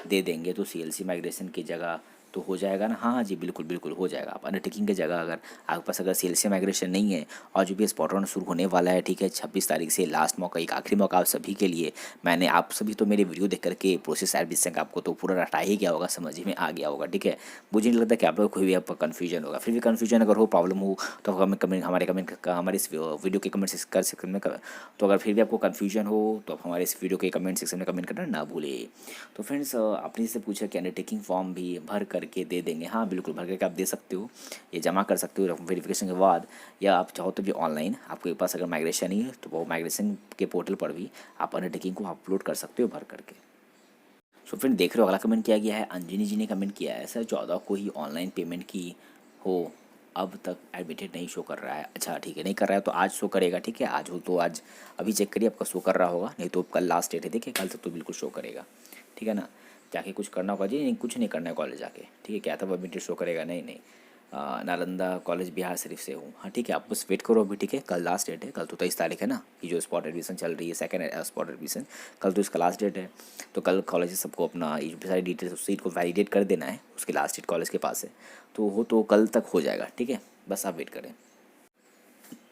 दे देंगे तो CLC माइग्रेशन की जगह तो हो जाएगा ना? हाँ हाँ जी बिल्कुल बिल्कुल हो जाएगा। आप अंडरटेकिंग की जगह अगर आपके पास अगर CLC माइग्रेशन नहीं है, और जो भी स्पॉट राउंड शुरू होने वाला है, ठीक है, 26 तारीख से लास्ट मौका, एक आखिरी मौका आप सभी के लिए। मैंने आप सभी तो मेरे वीडियो देख करके प्रोसेस एडमिशन का आपको तो पूरा रटा ही गया होगा, समझ में आ गया होगा, ठीक है। मुझे नहीं लगता कि आप लोग कोई भी आपका कन्फ्यूजन होगा, फिर भी कन्फ्यूजन अगर हो, प्रॉब्लम हो, तो हमें कमेंट हमारे इस वीडियो के कमेंट कर सेक्शन में तो अगर फिर भी आपको कन्फ्यूजन हो तो आप हमारे इस वीडियो के कमेंट सेक्शन में कमेंट करना ना भूले। तो फ्रेंड्स, आपने से पूछा कि अंडरटेकिंग फॉर्म भी भर करके दे देंगे। हाँ बिल्कुल, भर करके आप दे सकते हो, ये जमा कर सकते हो वेरिफिकेशन के बाद, या आप चाहो तो भी ऑनलाइन, आपके पास अगर माइग्रेशन नहीं है तो वो माइग्रेशन के पोर्टल पर भी आप अंडरटेकिंग को अपलोड कर सकते हो भर करके। सो फ्रेंड देख रहे हो अगला कमेंट क्या किया है, अंजनी जी ने कमेंट किया है, सर 14 को ही ऑनलाइन पेमेंट की हो, अब तक एडमिटेड नहीं शो कर रहा है। अच्छा ठीक है, नहीं कर रहा है तो आज शो करेगा, ठीक है, आज हो तो आज अभी चेक करिए, आपका शो कर रहा होगा, नहीं तो कल लास्ट डेट है, देखिए कल तक तो बिल्कुल शो करेगा, ठीक है ना। जाके कुछ करना होगा जी, नहीं कुछ नहीं करना है कॉलेज जाके, ठीक है, क्या था एडमिटेड शो करेगा, नहीं नहीं। नालंदा कॉलेज बिहार शरीफ से हूँ, हाँ ठीक है, आप बस वेट करो अभी, ठीक है, कल लास्ट डेट है, कल तो 23 तारीख है ना, ये जो स्पॉट एडमिशन चल रही है, सेकंड स्पॉट एडमिशन, कल तो इसका लास्ट डेट है। तो कल कॉलेज सबको अपना ये सारी डिटेल्स सीट को वैलिडेट कर देना है, उसकी लास्ट डेट कॉलेज के पास है, तो वो तो कल तक हो जाएगा, ठीक है, बस आप वेट करें।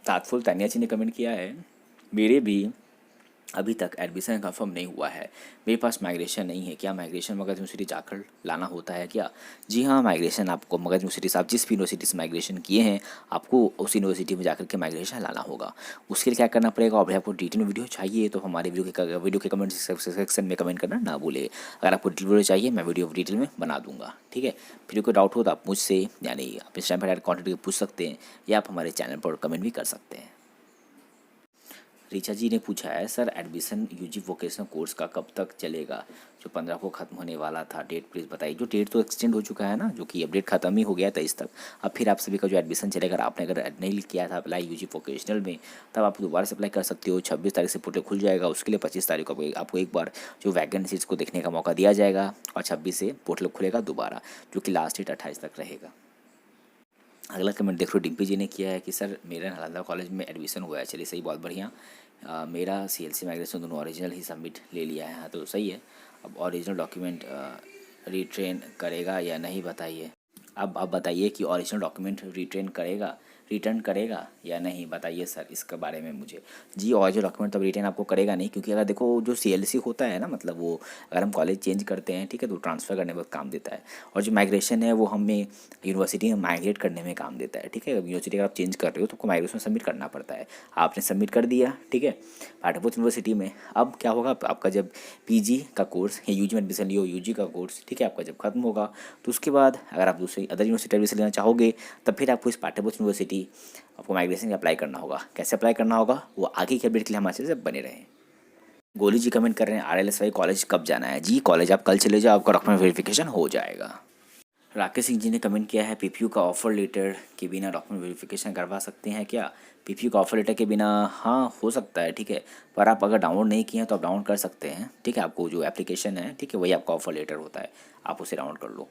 तात्फुल तानिया जी ने कमेंट किया है, मेरे भी अभी तक एडमिशन कंफर्म नहीं हुआ है, मेरे पास माइग्रेशन नहीं है, क्या माइग्रेशन मगध यूनिवर्सिटी जाकर लाना होता है क्या? जी हाँ, माइग्रेशन आपको मगध यूनिवर्सिटी से, आप जिस भी यूनिवर्सिटी से माइग्रेशन किए हैं, आपको उस यूनिवर्सिटी में जाकर के माइग्रेशन लाना होगा। उसके लिए क्या करना पड़ेगा, और आपको डिटेल वीडियो चाहिए तो हमारे वीडियो के कमेंट सेक्शन में कमेंट करना ना भूले। अगर आपको डिटेल वीडियो चाहिए, मैं वीडियो डिटेल में बना दूंगा, ठीक है। फिर कोई डाउट हो तो आप मुझसे, यानी आप इंस्टाग्राम पर डायरेक्ट कॉन्टेक्ट करके पूछ सकते हैं, या आप हमारे चैनल पर कमेंट भी कर सकते हैं। ऋचा जी ने पूछा है sir admission UG vocational course का कब तक चलेगा, जो 15 को ख़त्म होने वाला था, डेट प्लीज़ बताइए। जो डेट तो एक्सटेंड हो चुका है ना, जो कि अपडेट ख़त्म ही हो गया 23 तक। अब फिर आप सभी का जो एडमिशन चलेगा, आपने अगर नहीं किया था अप्लाई यूजी वोकेशनल में, तब आप दोबारा से अप्लाई कर सकते हो। 26 तारीख से पोर्टल खुल जाएगा, उसके लिए 25 तारीख को आपको एक बार जो वैकेंसीज को देखने का मौका दिया जाएगा, और 26 से पोर्टल खुलेगा दोबारा, जो कि लास्ट डेट 28 तक रहेगा। अगला कमेंट देख लो, डिम्पी जी ने किया है कि सर मेरा नालंदा कॉलेज में एडमिशन हुआ है। चलिए सही, बहुत बढ़िया। मेरा CLC माइग्रेशन दोनों ओरिजिनल ही सबमिट ले लिया है। हाँ तो सही है। अब ओरिजिनल डॉक्यूमेंट रिट्रेन करेगा या नहीं बताइए। अब आप बताइए कि ओरिजिनल डॉक्यूमेंट रिटर्न करेगा या नहीं, बताइए सर इसके बारे में मुझे। जी ओरिजिनल डॉक्यूमेंट तब रिटर्न आपको करेगा नहीं, क्योंकि अगर देखो जो CLC होता है ना, मतलब वो अगर हम कॉलेज चेंज करते हैं, ठीक है, तो ट्रांसफ़र करने में काम देता है। और जो माइग्रेशन है वो हमें यूनिवर्सिटी में माइग्रेट करने में काम देता है, ठीक है। यूनिवर्सिटी अगर आप चेंज कर रहे हो तो आपको माइग्रेशन सबमिट करना पड़ता है। आपने सबमिट कर दिया, ठीक है, पाटलिपुत्र यूनिवर्सिटी में। अब क्या होगा, आपका जब PG का कोर्स या UG में एडमिशन लियो, UG का कोर्स, ठीक है, आपका जब खत्म होगा, तो उसके बाद अगर आप दूसरी अदर यूनिवर्सिटी एडमिशन लेना चाहोगे, तब फिर आपको इस पाटलिपुत्र यूनिवर्सिटी आपको माइग्रेशन में अप्लाई करना होगा। कैसे अप्लाई करना होगा, वो आगे के अपडेट के लिए हमारे से बने रहें। गोली जी कमेंट कर रहे हैं RLSY कॉलेज कब जाना है। जी कॉलेज आप कल चले जाओ, आपका डॉक्यूमेंट वेरिफिकेशन हो जाएगा। राकेश सिंह जी ने कमेंट किया है PPU का ऑफर लेटर के बिना डॉक्यूमेंट वेरिफिकेशन करवा सकते हैं क्या। PPU का ऑफर लेटर के बिना हाँ हो सकता है, ठीक है, पर आप अगर डाउनलोड नहीं किए हैं तो आप डाउनलोड कर सकते हैं, ठीक है। आपको जो एप्लीकेशन है, ठीक है, वही आपका ऑफर लेटर होता है, आप उसे डाउनलोड कर लो।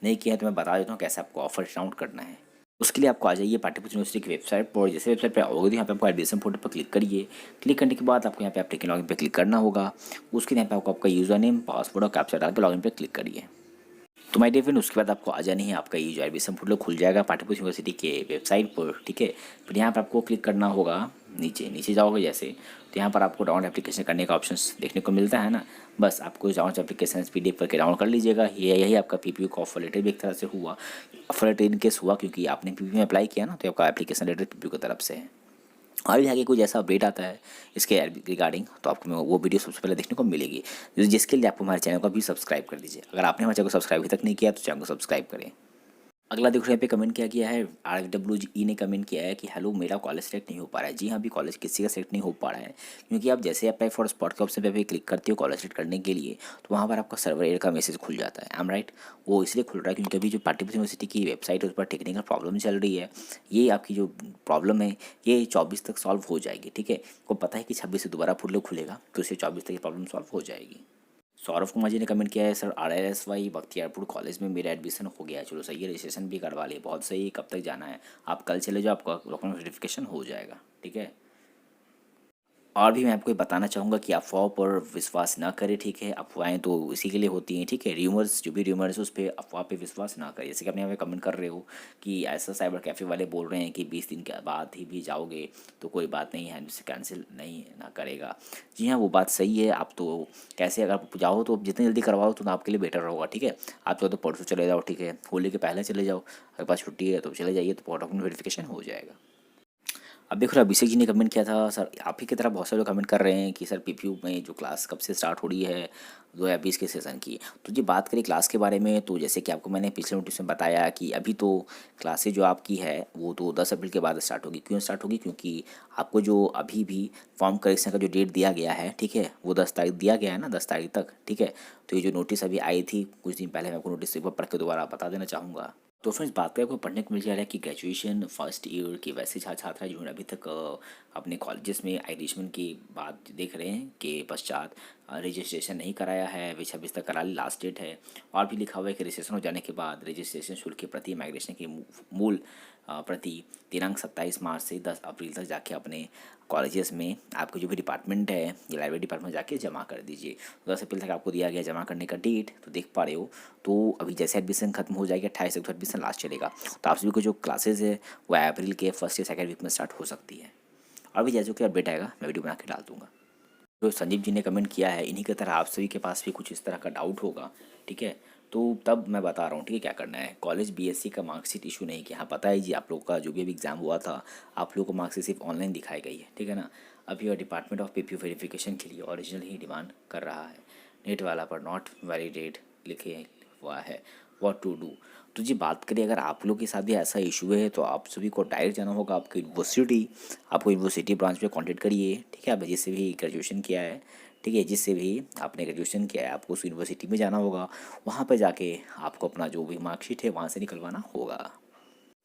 नहीं किया है तो मैं बता देता हूँ कैसे आपको ऑफर डाउनलोड करना है। उसके लिए आपको आ जाइए पाटलिपुत्र यूनिवर्सिटी की वेबसाइट पर। जैसे वेबसाइट पर आओगे तो यहाँ पे आपको एडमिशन फोटो पर क्लिक करिए। क्लिक करने के बाद आपको यहाँ पे एप्लीकेशन लॉगिन पे क्लिक करना होगा। उसके यहाँ पे आपको आपका यूज़र नेम, पासवर्ड और कैप्चा डाल के लॉगिन पे क्लिक करिए। तो माय डियर फ्रेंड, उसके बाद आपको आ जानी है, आपका ये जो एडमिशन पोर्टल खुल जाएगा पाटलिपुत्र यूनिवर्सिटी के वेबसाइट पर, ठीक है। फिर यहाँ पर आपको क्लिक करना होगा, नीचे जाओगे जैसे, तो यहाँ पर आपको डाउनलोड एप्लीकेशन करने का ऑप्शन देखने को मिलता है ना। बस आपको डाउनलोड एप्लीकेशन PDF करके डाउनलोड कर लीजिएगा। यही आपका PPU का ऑफर लेटर भी एक तरह से हुआ। ऑफर लेटर इन केस हुआ क्योंकि आपने PPU में अप्लाई किया ना, तो आपका एप्लीकेशन लेटर PPU की तरफ से है। और भी आगे कुछ ऐसा अपडेट आता है इसके रिगार्डिंग, तो आपको वो वीडियो सबसे पहले देखने को मिलेगी, जिसके लिए आपको हमारे चैनल को भी सब्सक्राइब कर दीजिए। अगर आपने हमारे चैनल को सब्सक्राइब अभी तक नहीं किया तो चैनल को सब्सक्राइब करें। अगला देखो, यहाँ पे कमेंट क्या किया है, RWE ने कमेंट किया है कि हेलो मेरा कॉलेज सेलेक्ट नहीं हो पा रहा है। जी हाँ, अभी कॉलेज किसी का सेलेक्ट नहीं हो पा रहा है, क्योंकि आप जैसे अप्लाई फॉर स्पॉट के ऑप्शन पे क्लिक करते हो कॉलेज सेलेक्ट करने के लिए, तो वहाँ पर आपका सर्वर एरर का मैसेज खुल जाता है। एम राइट, वो इसलिए खुल रहा है क्योंकि अभी जो पाटलिपुत्र यूनिवर्सिटी की वेबसाइट है उस पर टेक्निकल प्रॉब्लम चल रही है। ये आपकी जो प्रॉब्लम है ये 24 तक सॉल्व हो जाएगी, ठीक है। को पता है कि 26 से दोबारा पोर्टल खुलेगा, तो इससे 24 तक ये प्रॉब्लम सॉल्व हो जाएगी। सौरभ कुमार जी ने कमेंट किया है सर RLSY बख्तियारपुर कॉलेज में मेरा एडमिशन हो गया है। चलो सही है, रजिस्ट्रेशन भी करवा लिए, बहुत सही है। कब तक जाना है, आप कल चले जाओ, आपका डॉक्यूमेंट वेरिफिकेशन हो जाएगा, ठीक है। और भी मैं आपको ये बताना चाहूँगा कि अफवाह पर विश्वास ना करें, ठीक है। अफवाहें तो इसी के लिए होती हैं, ठीक है। र्यूमर्स, जो भी र्यूमर्स उस पर अफवाह पे विश्वास ना करें। जैसे कि अपने यहाँ पे कमेंट कर रहे हो कि ऐसा साइबर कैफ़े वाले बोल रहे हैं कि 20 दिन के बाद ही भी जाओगे तो कोई बात नहीं है, एडमिशन कैंसिल नहीं ना करेगा। जी हाँ, वो बात सही है। आप तो कैसे अगर आप जाओ तो जितनी जल्दी करवाओ तो आपके लिए बेटर होगा, ठीक है। आप तो परसों चले जाओ, ठीक है, होली के पहले चले जाओ, अगर पास छुट्टी है तो चले जाइए, तो डॉक्यूमेंट वेरिफिकेशन हो जाएगा। अब देखो, अभिषेक जी ने कमेंट किया था सर, आप ही की तरह बहुत सारे लोग कमेंट कर रहे हैं कि सर PPU में जो क्लास कब से स्टार्ट हो रही है 2020 के सेशन की। तो जी बात करें क्लास के बारे में, तो जैसे कि आपको मैंने पिछले नोटिस में बताया कि अभी तो क्लासेज जो आपकी है वो तो 10 अप्रैल के बाद स्टार्ट होगी। क्यों स्टार्ट होगी, क्योंकि आपको जो अभी भी फॉर्म करेक्शन का जो डेट दिया गया है, ठीक है, वो 10 तारीख दिया गया है ना, 10 तारीख तक, ठीक है। तो ये जो नोटिस अभी आई थी कुछ दिन पहले, मैं आपको नोटिस एक बार पढ़ के दोबारा बता देना चाहूँगा। तो फ्रेंड्स, बात करें आपको पढ़ने को मिल जा रहा है कि ग्रेजुएशन फर्स्ट ईयर के वैसे छात्र जिन्होंने अभी तक अपने कॉलेजेस में एडमिशन की बात देख रहे हैं कि पश्चात रजिस्ट्रेशन नहीं कराया है, वे 26 तक करा ली, लास्ट डेट है। और भी लिखा हुआ है कि रजिस्ट्रेशन हो जाने के बाद रजिस्ट्रेशन शुल्क के प्रति माइग्रेशन की मूल प्रति दिनांक 27 मार्च से 10 अप्रैल तक जाके अपने कॉलेजेस में आपके जो भी डिपार्टमेंट है या लाइब्रेरी डिपार्टमेंट जाके जमा कर दीजिए। 10 अप्रैल तक आपको दिया गया जमा करने का डेट, तो देख पा रहे हो। तो अभी जैसे एडमिशन खत्म हो जाएगा 28 तक एडमिशन लास्ट चलेगा, तो आप सभी को जो क्लासेज है वो अप्रैल के फर्स्ट या सेकंड वीक में स्टार्ट हो सकती है। और भी जैसे कि अपडेट आएगा मैं वीडियो बना के डाल दूँगा। जो संदीप जी ने कमेंट किया है, इन्हीं की तरह आप सभी के पास भी कुछ इस तरह का डाउट होगा, ठीक है। तो तब मैं बता रहा हूँ, ठीक है, क्या करना है। कॉलेज BSc का मार्कशीट इशू नहीं किया। हाँ पता है जी, आप लोगों का जो भी अभी एग्ज़ाम हुआ था आप लोगों को मार्कशीट सिर्फ ऑनलाइन दिखाई गई है, ठीक है ना। अभी और डिपार्टमेंट ऑफ PPU वेरिफिकेशन के लिए ओरिजिनल ही डिमांड कर रहा है। नेट वाला पर नॉट वैलिडेट लिखे हुआ है, व्हाट टू डू। तो जी बात करें अगर आप लोग के साथ भी ऐसा इशू है तो आप सभी को डायरेक्ट जाना होगा आपकी यूनिवर्सिटी। आपको यूनिवर्सिटी ब्रांच पे कांटेक्ट करिए, ठीक है। आप जिससे भी ग्रेजुएशन किया है, ठीक है, जिससे भी आपने ग्रेजुएशन किया है आपको उस यूनिवर्सिटी में जाना होगा। वहाँ पर जाके आपको अपना जो भी मार्कशीट है वहाँ से निकलवाना होगा।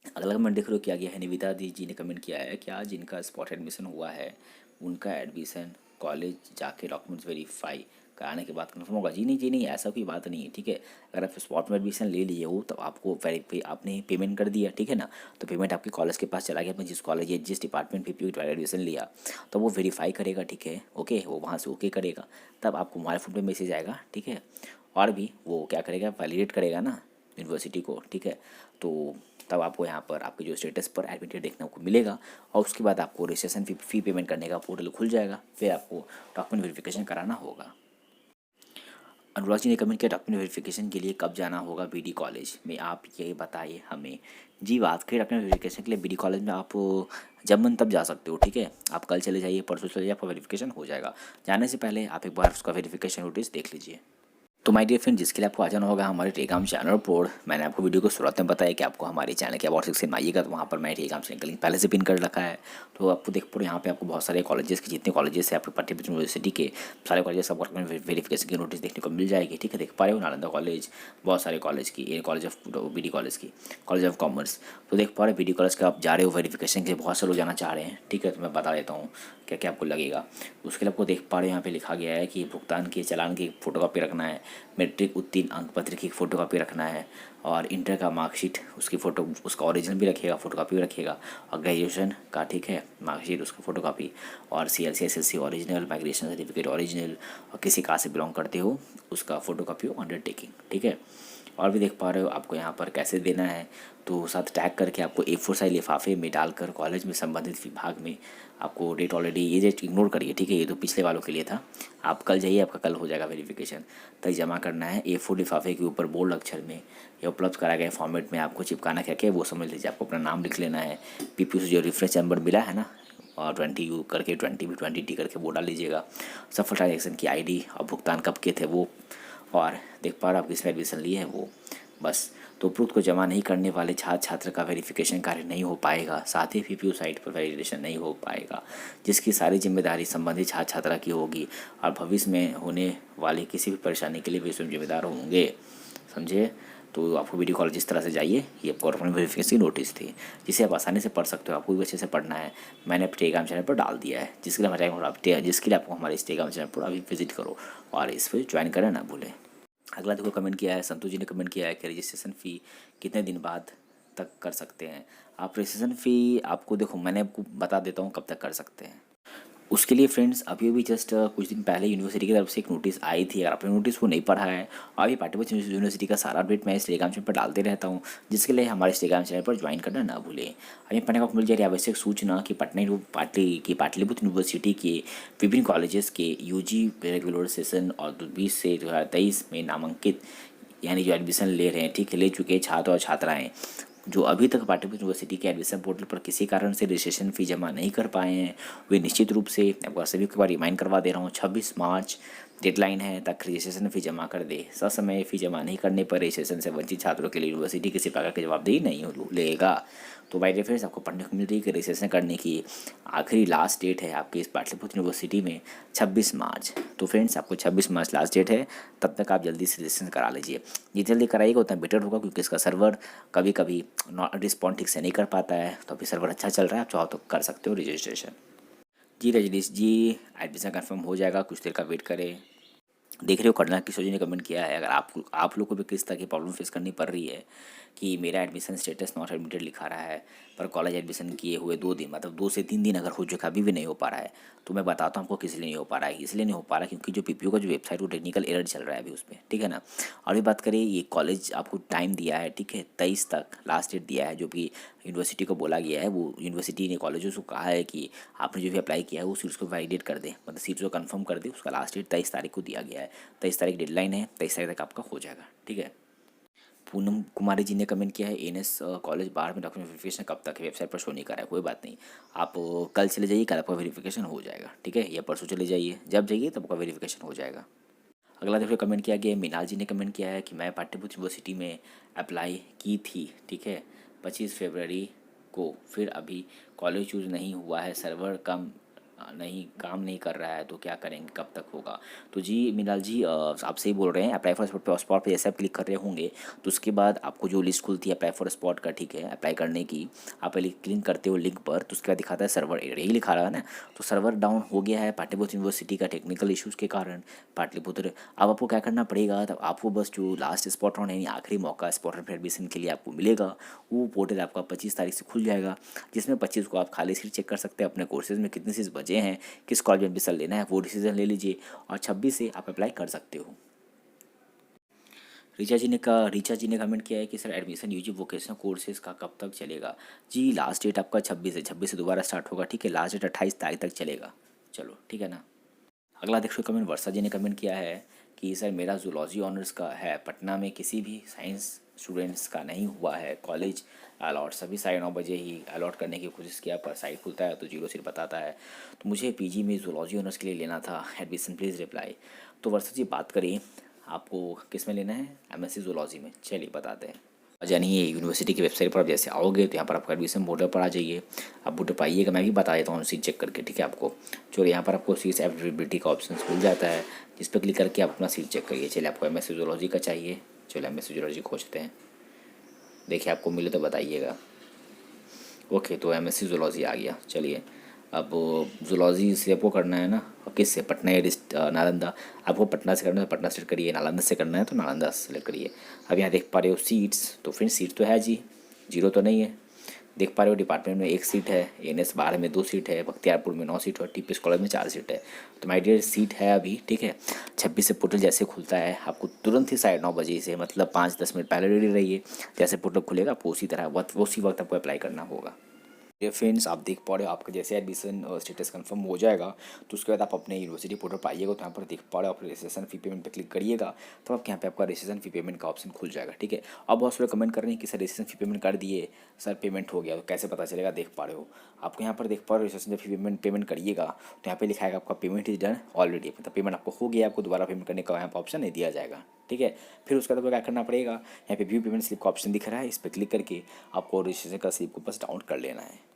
अगला कमेंट देख रहे हो क्या गया है, निविदा दी जी ने कमेंट किया है, क्या जिनका स्पॉट एडमिशन हुआ है उनका एडमिशन कॉलेज जाके डॉक्यूमेंट्स वेरीफाई कराने के बाद कन्फर्म होगा? जी नहीं, जी नहीं, ऐसा कोई बात नहीं है, ठीक है। अगर आप स्पॉट में एडमिशन ले लिए हो तो आपको वेरीफाई, आपने पेमेंट कर दिया, ठीक है ना, तो पेमेंट आपके कॉलेज के पास चला गया। आपने जिस कॉलेज या जिस डिपार्टमेंट पीपीयू द्वारा एडमिशन लिया तो वो वेरीफाई करेगा, ठीक है, ओके, वो वहाँ से ओके करेगा, तब आपको मोबाइल फ़ोन पे मैसेज आएगा, ठीक है। और भी वो क्या करेगा, वैलिडेट करेगा ना यूनिवर्सिटी को, ठीक है। तो तब आपको यहाँ पर आपके जो स्टेटस पर एडमिटेड देखने को मिलेगा और उसके बाद आपको रजिस्ट्रेशन फ़ी पेमेंट करने का पोर्टल खुल जाएगा, फिर आपको डॉक्यूमेंट वेरिफिकेशन कराना होगा। अनुराग जी ने कमेंट किया डॉक्यूमेंट वेरिफिकेशन के लिए कब जाना होगा बीडी कॉलेज में, आप ये बताइए हमें। जी बात करें डॉक्यूमेंट वेरिफिकेशन के लिए बीडी कॉलेज में आप जब मन तब जा सकते हो, ठीक है। आप कल चले जाइए, परसों चले जाइए, आपका वेरिफिकेशन हो जाएगा। जाने से पहले आप एक बार उसका वेरिफिकेशन नोटिस देख लीजिए। तो माय डियर फ्रेंड, जिसके लिए आपको आ जाना होगा हमारे टेलीग्राम चैनल पर। मैंने आपको वीडियो को शुरुआत में बताया कि आपको हमारे चैनल के अबाउट सेक्शन में आइएगा तो वहाँ पर मैं टेलीग्राम चैनल का लिंक पहले से पिन कर रखा है। तो आपको देख पड़ो यहाँ पे आपको बहुत सारे कॉलेजेस के, जितने कॉलेजेस है आपके पट्टीपुर यूनिवर्सिटी के सारे कॉलेजेस आपको वेरिफिकेशन की नोटिस देखने को मिल जाएगी, ठीक है। देख पा रहे हो, नालंदा कॉलेज, बहुत सारे कॉलेज की, ये college of B D college की, कॉलेज ऑफ कॉमर्स। तो देख पा रहे हो बी डी कॉलेज का आप जा रहे हो वेरिफिकेशन के लिए, बहुत से लोग जाना चाह रहे हैं, ठीक है। तो मैं बता देता हूँ क्या क्या आपको लगेगा। उसके लिए आपको देख पा रहे हो यहाँ पे लिखा गया है कि भुगतान के चालान की फोटोकॉपी रखना है, मैट्रिक उत्तीर्ण अंक पत्र की फोटोकॉपी रखना है, और इंटर का मार्कशीट उसकी फ़ोटो, उसका ओरिजिनल भी रखिएगा, फोटोकॉपी भी रखिएगा, और ग्रेजुएशन का, ठीक है, मार्कशीट उसका फोटोकॉपी, और CLC SLC original, migration certificate original, और किसी कास्ट से बिलोंग करते हो उसका फोटोकॉपी अंडरटेकिंग, ठीक है। और भी देख पा रहे हो आपको यहाँ पर कैसे देना है, तो साथ टैग करके आपको A4 साइज लिफाफे में डालकर कॉलेज में संबंधित विभाग में आपको डेट ऑलरेडी, ये डेट इग्नोर करिए, ठीक है, ये तो पिछले वालों के लिए था। आप कल जाइए, आपका कल हो जाएगा वेरिफिकेशन, तक जमा करना है। A4 लिफाफे के ऊपर बोल्ड अक्षर में या उपलब्ध कराए गए फॉर्मेट में आपको चिपकाना क्या क्या वो समझ लीजिए। आपको अपना नाम लिख लेना है, PPU से जो रेफरेंस नंबर मिला है ना, और 20U करके 20B 20D करके वो डाल लीजिएगा, सफल ट्रांजेक्शन की ID और भुगतान कब के थे वो, और देख पा रहे आप किसमें एडमिशन लिए है वो, बस। तो उपरोक्त को जमा नहीं करने वाले छात्र छात्र का वेरिफिकेशन कार्य नहीं हो पाएगा, साथ ही PPU साइट पर वेरिफिकेशन नहीं हो पाएगा, जिसकी सारी जिम्मेदारी संबंधित छात्र छात्रा की होगी और भविष्य में होने वाली किसी भी परेशानी के लिए वे स्वयं जिम्मेदार होंगे, समझे। तो आपको वीडियो कॉलेज इस तरह से जाइए, ये गवर्नमेंट वेरिफिकेशन की नोटिस थी जिसे आप आसानी से पढ़ सकते हो। आपको भी अच्छे से पढ़ना है, मैंने अपने टेलीग्राम चैनल पर डाल दिया है, जिसके लिए आपको हमारे इस टेलीग्राम चैनल पर अभी विजिट करो और इस पर ज्वाइन करना ना भूलें। अगला देखो कमेंट किया है, संतोष जी ने कमेंट किया है कि रजिस्ट्रेशन फ़ी कितने दिन बाद तक कर सकते हैं आप? रजिस्ट्रेशन फ़ी आपको देखो मैंने आपको बता देता हूँ कब तक कर सकते हैं। उसके लिए फ्रेंड्स अभी जस्ट कुछ दिन पहले यूनिवर्सिटी की तरफ से एक नोटिस आई थी। अगर आपने नोटिस को नहीं पढ़ा है, अभी पार्टिपुर यूनिवर्सिटी का सारा अपडेट मैं इस टेलीग्राम चैनल पर डालते रहता हूँ, जिसके लिए हमारे इस टेलीग्राम चैनल पर ज्वाइन करना ना भूलें। अभी पढ़ने को मिल जाएगी आवश्यक सूचना कि पाटलिपुत्र यूनिवर्सिटी के विभिन्न कॉलेजेस के UG रेगुलर सेशन और 20 से 2023 में नामांकित यानी जो एडमिशन ले रहे हैं, ठीक है, ले चुके छात्र और छात्राएँ जो अभी तक पाटलिपुत्र यूनिवर्सिटी के एडमिशन पोर्टल पर किसी कारण से रजिस्ट्रेशन फ़ी जमा नहीं कर पाए हैं, वे निश्चित रूप से आपको सभी को बार रिमाइंड करवा दे रहा हूँ, 26 मार्च डेडलाइन है तक रजिस्ट्रेशन फ़ी जमा कर दे। ससमय फ़ी जमा नहीं करने पर रजिस्ट्रेशन से वंचित छात्रों के लिए यूनिवर्सिटी किसी प्रकार की जवाबदेही नहीं लेगा। तो बाय रेफरेंस आपको पढ़ने को मिल रही है कि रजिस्ट्रेशन करने की आखिरी लास्ट डेट है आपकी इस पाटलिपुत्र यूनिवर्सिटी में 26 मार्च। तो फ्रेंड्स आपको 26 मार्च लास्ट डेट है, तब तक आप जल्दी से रजिस्ट्रेशन करा लीजिए। जितनी जल्दी कराइएगा उतना बेटर होगा, क्योंकि इसका सर्वर कभी कभी रिस्पॉन्ड ठीक से नहीं कर पाता है। तो अभी सर्वर अच्छा चल रहा है, आप चाहो तो कर सकते हो रजिस्ट्रेशन। जी रजनीश जी, एडमिशन कंफर्म हो जाएगा, कुछ देर का वेट करें। देख रहे हो कर्नल किशोर जी ने कमेंट किया है, अगर आप लोग को भी किस तरह की प्रॉब्लम फेस करनी पड़ रही है कि मेरा एडमिशन स्टेटस नॉट एडमिटेड लिखा रहा है पर कॉलेज एडमिशन किए हुए 2 दिन मतलब 2 से 3 दिन अगर हो चुका अभी भी नहीं हो पा रहा है, तो मैं बताता हूँ आपको किस लिए नहीं हो पा रहा है। इसलिए नहीं हो पा रहा है क्योंकि जो PPU का जो वेबसाइट वो टेक्निकल एरर चल रहा है अभी उस पर, ठीक है ना। और भी बात करें, ये कॉलेज आपको टाइम दिया है, ठीक है, 23 तक लास्ट डेट दिया है, जो कि यूनिवर्सिटी को बोला गया है। वो यूनिवर्सिटी ने कॉलेजों को कहा है कि आपने जो भी अप्लाई किया है वो सीट्स को वैलिडेट कर दे, मतलब सीट्स को कंफर्म कर दे। उसका लास्ट डेट 23 तारीख को दिया गया है, 23 तारीख डेडलाइन है, 23 तारीख तक आपका हो जाएगा, ठीक है। पूनम कुमारी जी ने कमेंट किया है, NS कॉलेज बाहर में डॉक्यूमेंट वेरिफिकेशन कब तक है? वेबसाइट पर शो नहीं कर रहा है, कोई बात नहीं, आप कल चले जाइए, कल आपका वेरिफिकेशन हो जाएगा, ठीक है, या परसों चले जाइए, जब जाइए तब आपका वेरिफिकेशन हो जाएगा। अगला देखो कमेंट किया गया, मीनाल जी ने कमेंट किया है कि मैं पाटलिपुत्र यूनिवर्सिटी में अप्लाई की थी, ठीक है, 25 फरवरी को। फिर अभी कॉलेज चूज़ नहीं हुआ है, सर्वर काम नहीं कर रहा है, तो क्या करेंगे, कब तक होगा। तो जी मिनाल जी, आप सही बोल रहे हैं। अप्लाई फॉर स्पॉट पे जैसे आप क्लिक कर रहे होंगे तो उसके बाद आपको जो लिस्ट खुलती है अप्लाई फॉर स्पॉट का, ठीक है, अप्लाई करने की, आप पहले क्लिक करते हो लिंक पर, तो उसके बाद दिखाता है सर्वर एरर, यही लिखा रहा है ना। तो सर्वर डाउन हो गया है पाटलिपुत्र यूनिवर्सिटी का टेक्निकल इश्यूज़ के कारण। पाटलिपुत्र, अब आपको क्या करना पड़ेगा, तब आपको बस जो लास्ट स्पॉट ऑन यानी आखिरी मौका स्पॉट ऑन एडमिशन के लिए आपको मिलेगा, वो पोर्टल आपका 25 तारीख से खुल जाएगा, जिसमें 25 को आप खाली सीट चेक कर सकते हैं, अपने कोर्सेज में कितने सीट बचे हैं, किस कॉलेज में एडमिशन लेना है, वो डिसीजन ले लीजिए, और 26 से आप अप्लाई कर सकते हो। रीचा जी ने कमेंट किया है कि sir admission UG vocational courses का कब तक चलेगा। जी लास्ट डेट आपका 26 है, 26 से दोबारा स्टार्ट होगा, ठीक है, लास्ट डेट 28 तारीख तक चलेगा। चलो ठीक है ना। अगला देखो कमेंट वर्षा जी ने कमेंट किया है कि सर मेरा जूलॉजी ऑनर्स का है, पटना में किसी भी साइंस स्टूडेंट्स का नहीं हुआ है कॉलेज अलॉट, सभी 9:30 ही अलॉट करने की कोशिश किया, पर साइट खुलता है तो 0 सीट बताता है। तो मुझे पीजी में जूलॉजी ऑनर्स के लिए लेना था एडमिशन, प्लीज़ रिप्लाई। तो वर्षा जी बात करें, आपको किस में लेना है, एमएससी जूलॉजी में, चलिए बताते हैं। यानी ये यूनिवर्सिटी की वेबसाइट पर आप जैसे आओगे तो यहाँ पर आपका एडमिशन बोर्डर पर आ जाइए, आप बोर्डर पर आइएगा, मैं भी बता देता हूँ सीट चेक करके, ठीक है आपको। चलो यहाँ पर आपको सीट्स अवेलेबिलिटी का ऑप्शन मिल जाता है, जिस पर क्लिक करके आप अपना सीट चेक करिए। चलिए आपको एमएससी जूलॉजी का चाहिए, चलो एमएससी जूलॉजी खोजते हैं, देखिए आपको मिले तो बताइएगा। ओके, तो एमएससी जूलॉजी आ गया। चलिए अब जूलॉजी से आपको करना है ना, किस से, पटना या नालंदा। आपको पटना से करना है तो पटना सेलेक्ट करिए, नालंदा से करना है तो नालंदा सेलेक्ट करिए। अब यहाँ देख पा रहे हो सीट्स, तो फिर सीट तो है जी, 0 तो नहीं है। देख पा रहे हो डिपार्टमेंट में 1 सीट है, एनएस 12 में 2 सीट है, बख्तियारपुर में 9 सीट है, टीपीएस कॉलेज में 4 सीट है। तो माय डियर सीट है अभी, ठीक है। 26 से पोर्टल जैसे खुलता है आपको तुरंत ही 9:30 से, मतलब 5-10 मिनट पहले रेडी रहिए। जैसे पोर्टल खुलेगा आपको उसी तरह उसी वक्त आपको अप्लाई करना होगा। फ्रेंड्स आप देख पा रहे हो, आपका जैसे एडमिशन स्टेटस कंफर्म हो जाएगा तो उसके बाद आप अपने यूनिवर्सिटी पोर्टल पर आइएगा, तो यहाँ पर देख पा रहे हो आप रजिस्ट्रेशन फ़ी पेमेंट पे क्लिक करिएगा, तो आपके यहाँ पे आपका रजिस्ट्रेशन फ़ी पेमेंट का ऑप्शन खुल जाएगा, ठीक है। अब बहुत सारे कमेंट कर रहे हैं कि सर रजिस्ट्रेशन फ़ी पेमेंट कर दिए, सर पेमेंट हो गया, तो कैसे पता चलेगा। देख पा रहे हो आपको यहाँ पर देख पा रहे हो रजिस्ट्रेशन फ़ी पेमेंट करिएगा तो यहाँ पे लिखा है आपका पेमेंट इज डन ऑलरेडी, मतलब पेमेंट आपको हो गया, आपको दोबारा पेमेंट करने का यहाँ पर ऑप्शन नहीं दिया जाएगा, ठीक है। फिर उसके बाद क्या करना पड़ेगा, यहाँ पे व्यू पेमेंट स्लिप का ऑप्शन दिख रहा है, इस पर क्लिक करके आपको रजिस्ट्रेशन का स्लिप को बस डाउनलोड कर लेना है।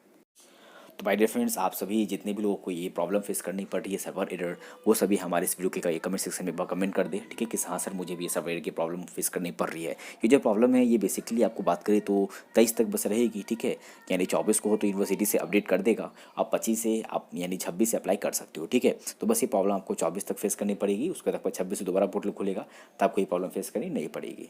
तो माय डियर फ्रेंड्स, आप सभी जितने भी लोगों को ये प्रॉब्लम फेस करनी पड़ रही है सर्वर एरर, वो सभी हमारे इस वीडियो के कमेंट सेक्शन में कमेंट कर दें, ठीक है, कि हाँ सर मुझे भी ये सर्वर एरर की प्रॉब्लम फेस करनी पड़ रही है। ये जो प्रॉब्लम है ये बेसिकली आपको बात करें तो 23 तक बस रहेगी, ठीक है, यानी 24 को हो तो यूनिवर्सिटी से अपडेट कर देगा, आप 25 से आप यानी 26 से अप्लाई कर सकते हो, ठीक है। तो बस ये प्रॉब्लम आपको 24 तक फेस करनी पड़ेगी, उसके बाद आपको 26 से दोबारा पोर्टल खुलेगा तो आपको ये प्रॉब्लम फेस करनी नहीं पड़ेगी।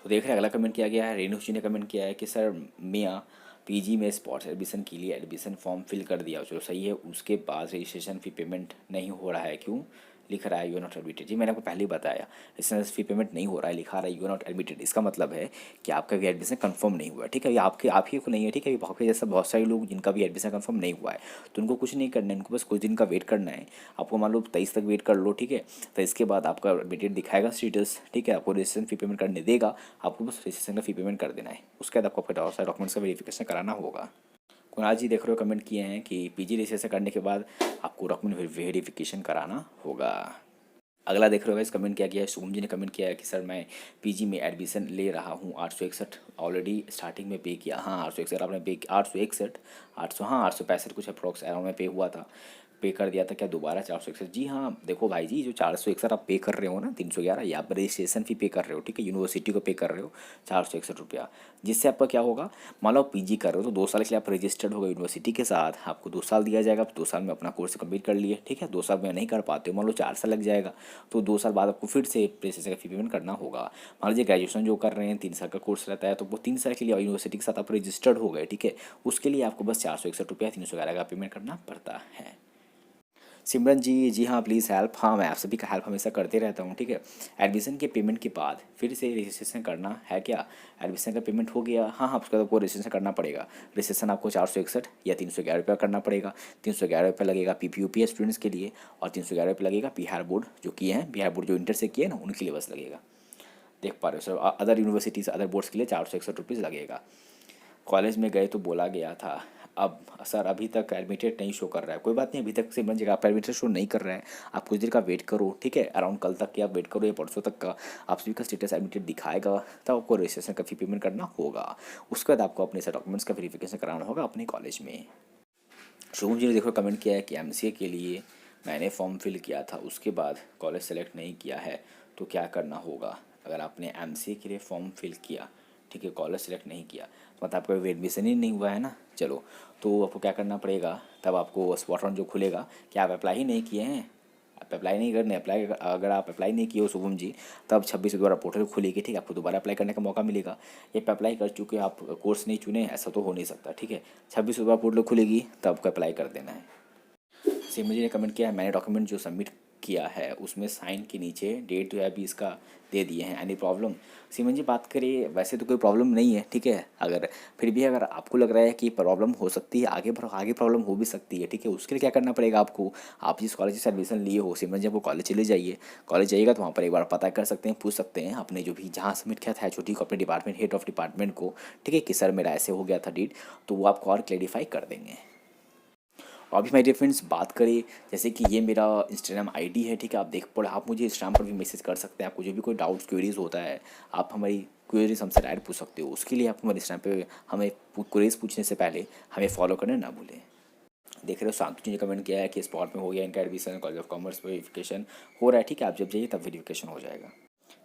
तो देख रहे हैं अगला कमेंट किया गया है, रेणु जी ने कमेंट किया है कि सर मियाँ पीजी में स्पॉट एडमिशन के लिए एडमिशन फॉर्म फिल कर दिया, चलो सही है, उसके बाद रजिस्ट्रेशन फ़ी पेमेंट नहीं हो रहा है, क्यों लिख रहा है यू नॉट एडमिटेड। जी मैंने आपको पहले ही बताया, रजिस्ट्रेशन फ़ी पेमेंट नहीं हो रहा है, लिखा रहा है यू नॉट एडमिटेड, इसका मतलब है कि आपका भी एडमिशन कंफर्म नहीं हुआ है, ठीक है। ये आप ही को नहीं है, ठीक है, आपके जैसा बहुत सारे लोग जिनका भी एडमिशन कंफर्म नहीं हुआ है, तो उनको कुछ नहीं करना है, उनको बस कुछ दिन का वेट करना है। आपको मान लो 23 तक वेट कर लो, ठीक है, तो इसके बाद आपका एडमिटेड दिखाएगा स्टेटस, ठीक है, आपको रजिस्ट्रेशन फ़ी पेमेंट करने देगा, आपको बस रजिस्ट्रेशन का फ़ी पेमेंट कर देना है, उसके बाद आपको अपने बहुत सारे डॉक्यूमेंट्स का वेरिफिकेशन कराना होगा। कुणाल जी देख रहे हो कमेंट किए हैं कि पीजी रजिस्ट्रेशन करने के बाद आपको डॉक्यूमेंट वेरिफिकेशन कराना होगा। अगला देख रहे हो इस कमेंट किया गया है, शुभम जी ने कमेंट किया है कि सर मैं पीजी में एडमिशन ले रहा हूँ, 861 ऑलरेडी स्टार्टिंग में पे किया। हाँ 861 आपने पे, 861 800, हाँ 865 कुछ अप्रॉक्स अराउंड में पे हुआ था, पे कर दिया था क्या दोबारा 461। जी हाँ देखो भाई जी, जो 461 आप पे कर रहे हो ना, 311 ये आप रजिस्ट्रेशन फ़ी पे कर रहे हो, ठीक है, यूनिवर्सिटी को पे कर रहे हो 461 रुपया, जिससे आपका क्या होगा, मान लो पीजी कर रहे हो तो 2 साल के लिए आप रजिस्टर्ड हो गए यूनिवर्सिटी के साथ, आपको 2 साल दिया जाएगा, आप 2 साल में अपना कोर्स कंप्लीट कर लिए, ठीक है। 2 साल में नहीं कर पाते हो, मान लो 4 साल लग जाएगा, तो 2 साल बाद आपको फिर से रजिस्ट्रेशन का फ़ी पेमेंट करना होगा। मान लीजिए ग्रेजुएशन जो कर रहे हैं 3 साल का कोर्स रहता है, तो वो 3 साल के लिए यूनिवर्सिटी के साथ आप रजिस्टर्ड हो गए, ठीक है, उसके लिए आपको बस 461 रुपया 311 का पेमेंट करना पड़ता है। सिमरन जी, जी हाँ प्लीज़ हेल्प, हाँ मैं आप सभी का हेल्प हमेशा करते रहता हूँ, ठीक है। एडमिशन के पेमेंट के बाद फिर से रजिस्ट्रेशन करना है क्या, एडमिशन का पेमेंट हो गया, हाँ हाँ उसके बाद आपको रजिस्ट्रेशन करना पड़ेगा। रजिस्ट्रेशन आपको 461 या 311 रुपया करना पड़ेगा। 311 रुपये लगेगा PPUP स्टूडेंट्स के लिए, और 311 रुपये लगेगा बिहार बोर्ड जो किए हैं, बिहार बोर्ड जो इंटर से किए ना उनके लिए बस लगेगा। देख पा रहे हो sir, other universities other boards के लिए 461 रुपीज़ लगेगा। कॉलेज में गए तो बोला गया था अब सर अभी तक एडमिटेड नहीं शो कर रहा है, कोई बात नहीं, अभी तक सिमरन जी आपका एडमिटेड शो नहीं कर रहा है, आप कुछ देर का वेट करो, ठीक है, अराउंड कल तक के आप वेट करो या परसों तक का आप सभी का स्टेटस एडमिटेड दिखाएगा, तब आपको रजिस्ट्रेशन का फी पेमेंट करना होगा। उसके बाद आपको अपने सारे डॉक्यूमेंट्स का वेरिफिकेशन कराना होगा अपने कॉलेज में। शुभम जी ने देखो कमेंट किया है कि एमसीए के लिए मैंने फॉर्म फिल किया था, उसके बाद कॉलेज सेलेक्ट नहीं किया है, तो क्या करना होगा। अगर आपने एमसीए के लिए फॉर्म फिल किया, ठीक है, कॉलेज सेलेक्ट नहीं किया, तो मतलब आपका एडमिशन ही नहीं हुआ है ना, चलो, तो आपको क्या करना पड़ेगा, तब आपको स्पॉट राउंड जो खुलेगा, क्या आप अप्लाई ही नहीं किए हैं, आप अप्लाई नहीं करने, अप्लाई अगर आप अप्लाई नहीं किए हो शुभम जी, तब 26 से दोबारा पोर्टल खुलेगी, ठीक है, आपको दोबारा अप्लाई करने का मौका मिलेगा। ये पे अप्लाई कर चुके आप कोर्स नहीं चुने, ऐसा तो हो नहीं सकता, ठीक है, 26 से दोबारा पोर्टल खुलेगी तब आपको अप्लाई कर देना है। सिमरन जी ने कमेंट किया है मैंने डॉक्यूमेंट जो सबमिट किया है उसमें साइन के नीचे डेट जो है अभी इसका दे दिए हैं, एनी प्रॉब्लम। सिमरन जी बात करिए, वैसे तो कोई प्रॉब्लम नहीं है, ठीक है, अगर फिर भी अगर आपको लग रहा है कि प्रॉब्लम हो सकती है, आगे प्रॉब्लम हो भी सकती है, ठीक है, उसके लिए क्या करना पड़ेगा आपको, आप जिस कॉलेज से एडमिशन लिए हो सिमरन जी, आपको कॉलेज चले जाइए, कॉलेज जाइएगा तो वहाँ पर एक बार पता कर सकते हैं, पूछ सकते हैं अपने जो भी जहाँ सबमिट किया था छोटी को, अपने डिपार्टमेंट हेड ऑफ डिपार्टमेंट को, ठीक है, कि सर मेरा ऐसे हो गया था डेट, तो वो आपको और क्लेरिफाई कर देंगे। और भी माय डियर फ्रेंड्स बात करें, जैसे कि ये मेरा इंस्टाग्राम आईडी है, ठीक है, आप देख पड़े, आप मुझे इंस्टाग्राम पर भी मैसेज कर सकते हैं, आपको जो भी कोई डाउट्स क्वेरीज होता है आप हमारी क्वेरीज हमसे डायरेक्ट पूछ सकते हो, उसके लिए आप हमारे इंस्टाग्राम पे हमें क्वेरीज पूछने से पहले हमें फॉलो करना ना भूलें। देख रहे हो शांतु जी ने कमेंट किया है कि स्पॉट में हो गया इनका admission, college of commerce verification हो रहा है, ठीक है, आप जब जाइए तब वेरिफिकेशन हो जाएगा।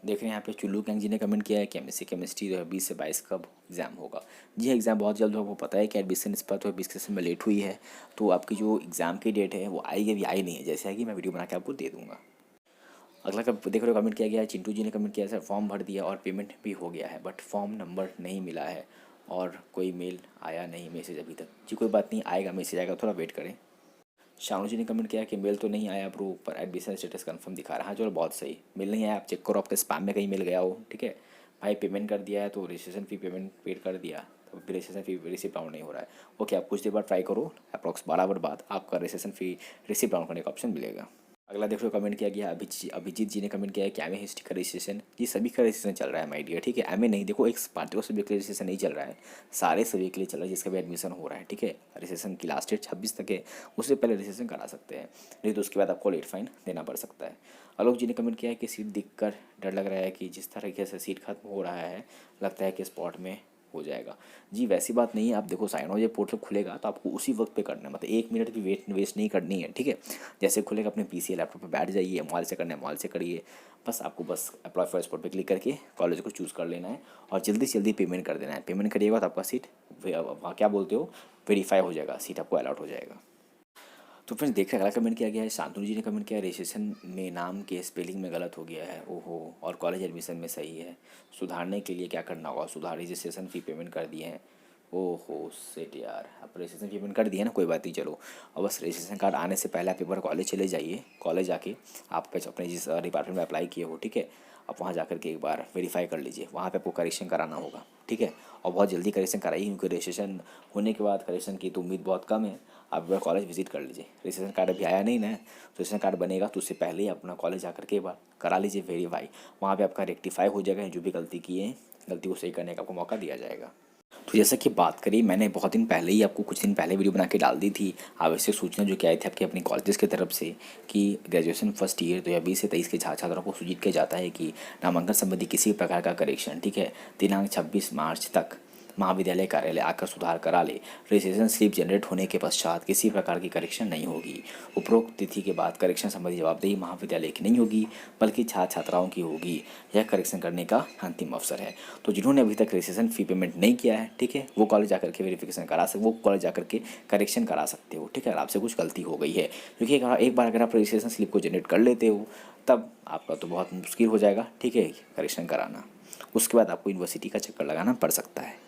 देख रहे हैं यहाँ पे चुल्लू गैंग जी ने कमेंट किया है कि एमएससी केमिस्ट्री 20 से 22 कब एग्ज़ाम होगा। जी एग्ज़ाम बहुत जल्द होगा, वो पता है कि एडमिशन इस पर तो 20 के सेशन में लेट हुई है, तो आपकी जो एग्ज़ाम की डेट है वो आएगी, अभी आई नहीं है, जैसे आएगी मैं वीडियो बना के आपको दे दूँगा। अगला कब देख रहे हो कमेंट किया गया है, चिंटू जी ने कमेंट किया है सर फॉर्म भर दिया और पेमेंट भी हो गया है, बट फॉर्म नंबर नहीं मिला है और कोई मेल आया नहीं, मैसेज अभी तक। जी कोई बात नहीं, आएगा, मैसेज आएगा, थोड़ा वेट करें। शानू जी ने कमेंट किया कि मेल तो नहीं आया ब्रो, पर एडमिशन स्टेटस कंफर्म दिखा रहा है। हाँ चलो बहुत सही, मेल नहीं आया, आप चेक करो आपके स्पैम में कहीं मिल गया हो, ठीक है भाई, पेमेंट कर दिया है तो रजिस्ट्रेशन फ़ी पेमेंट पेड कर दिया, तो रजिस्ट्रेशन फ़ी रिसिप्ट डाउन नहीं हो रहा है, ओके, आप कुछ देर बाद ट्राई करो, अप्रॉक्स 12 आवर बाद आपका रजिस्ट्रेशन फ़ी रिसिप्ट डाउन करने का ऑप्शन मिलेगा। अगला देखो कमेंट किया गया अभिजीत जी ने कमेंट किया है कि एमए हिस्ट्री का रजिस्ट्रेशन, जी सभी का रजिस्ट्रेशन चल रहा है माय डियर, ठीक है, एमए नहीं, देखो एक पार्टिकुलर सब्जेक्ट का रजिस्ट्रेशन नहीं चल रहा है, सारे सब्जेक्ट के लिए चल रहा है जिसका भी एडमिशन हो रहा है, ठीक है, रजिस्ट्रेशन की लास्ट डेट 26 तक है, उससे पहले रजिस्ट्रेशन करा सकते हैं, नहीं तो उसके बाद आपको लेट फाइन देना पड़ सकता है। आलोक जी ने कमेंट किया है कि सीट दिखकर डर लग रहा है कि जिस तरीके से सीट खत्म हो रहा है लगता है कि स्पॉट में हो जाएगा। जी वैसी बात नहीं है, आप देखो साइन हो जब पोर्टल खुलेगा तो आपको उसी वक्त पे करना है, मतलब 1 मिनट भी वेस्ट नहीं करनी है, ठीक है, जैसे खुलेगा अपने पीसी लैपटॉप पे बैठ जाइए, मोबाइल से करना है मोबाइल से करिए, बस आपको बस अप्लाई फॉर स्पॉट पे क्लिक करके कॉलेज को चूज़ कर लेना है और जल्दी से जल्दी पेमेंट कर देना है। पेमेंट करिएगा तो आपका सीट वहाँ क्या बोलते हो वेरीफाई हो जाएगा, सीट आपको अलॉट हो जाएगा। तो फ्रेंड्स देख अगला कमेंट किया गया है, शांतनु जी ने कमेंट किया है रजिस्ट्रेशन में नाम के स्पेलिंग में गलत हो गया है, ओहो, और कॉलेज एडमिशन में सही है, सुधारने के लिए क्या करना होगा, सुधार रजिस्ट्रेशन फ़ी पेमेंट कर दिए हैं, ओहो सेट यार, आप रजिस्ट्रेशन फी पेमेंट कर दिए ना, कोई बात नहीं, चलो अब बस रजिस्ट्रेशन कार्ड आने से पहले आप एक बार कॉलेज चले जाइए, कॉलेज आके आप अपने जिस डिपार्टमेंट में अप्लाई किए हो, ठीक है, आप वहाँ जा के एक बार वेरीफाई कर लीजिए, वहाँ पे आपको करेक्शन कराना होगा, ठीक है, और बहुत जल्दी करेक्शन कराइए क्योंकि रजिस्ट्रेशन होने के बाद करेक्शन की तो उम्मीद बहुत कम है। आप एक बार कॉलेज विजिट कर लीजिए, रजिस्ट्रेशन कार्ड अभी आया नहीं ना, रजिस्ट्रेशन कार्ड बनेगा तो उससे पहले ही अपना कॉलेज आकर के एक बार करा लीजिए वेरीफाई, वहाँ पे आपका रेक्टिफाई हो जाएगा, जो भी गलती की है गलती को सही करने का आपको मौका दिया जाएगा। तो जैसा कि बात करी मैंने बहुत दिन पहले ही, आपको कुछ दिन पहले वीडियो बना के डाल दी थी, आवश्यक सूचना जो कि आई थी आपके अपनी कॉलेजेस की तरफ से कि ग्रेजुएशन फर्स्ट ईयर 2020 से 23 के छात्रों को सूचित किया जाता है कि नामांकन संबंधी किसी प्रकार का करेक्शन, ठीक है, दिनांक 26 मार्च तक महाविद्यालय कार्यालय आकर सुधार करा ले, रजिस्ट्रेशन स्लिप जनरेट होने के पश्चात किसी प्रकार की करेक्शन नहीं होगी, उपरोक्त तिथि के बाद करेक्शन संबंधी जवाबदेही महाविद्यालय की नहीं होगी बल्कि छात्र छात्राओं की होगी, यह करेक्शन करने का अंतिम अवसर है। तो जिन्होंने अभी तक रजिस्ट्रेशन फ़ी पेमेंट नहीं किया है, ठीक है, वो कॉलेज जाकर के वेरिफिकेशन करा सकते, वो कॉलेज जाकर के करेक्शन करा सकते हो, ठीक है, अगर आपसे कुछ गलती हो गई है, क्योंकि एक बार अगर आप रजिस्ट्रेशन स्लिप को जनरेट कर लेते हो तब आपका तो बहुत मुश्किल हो जाएगा, ठीक है, करेक्शन कराना, उसके बाद आपको यूनिवर्सिटी का चक्कर लगाना पड़ सकता है।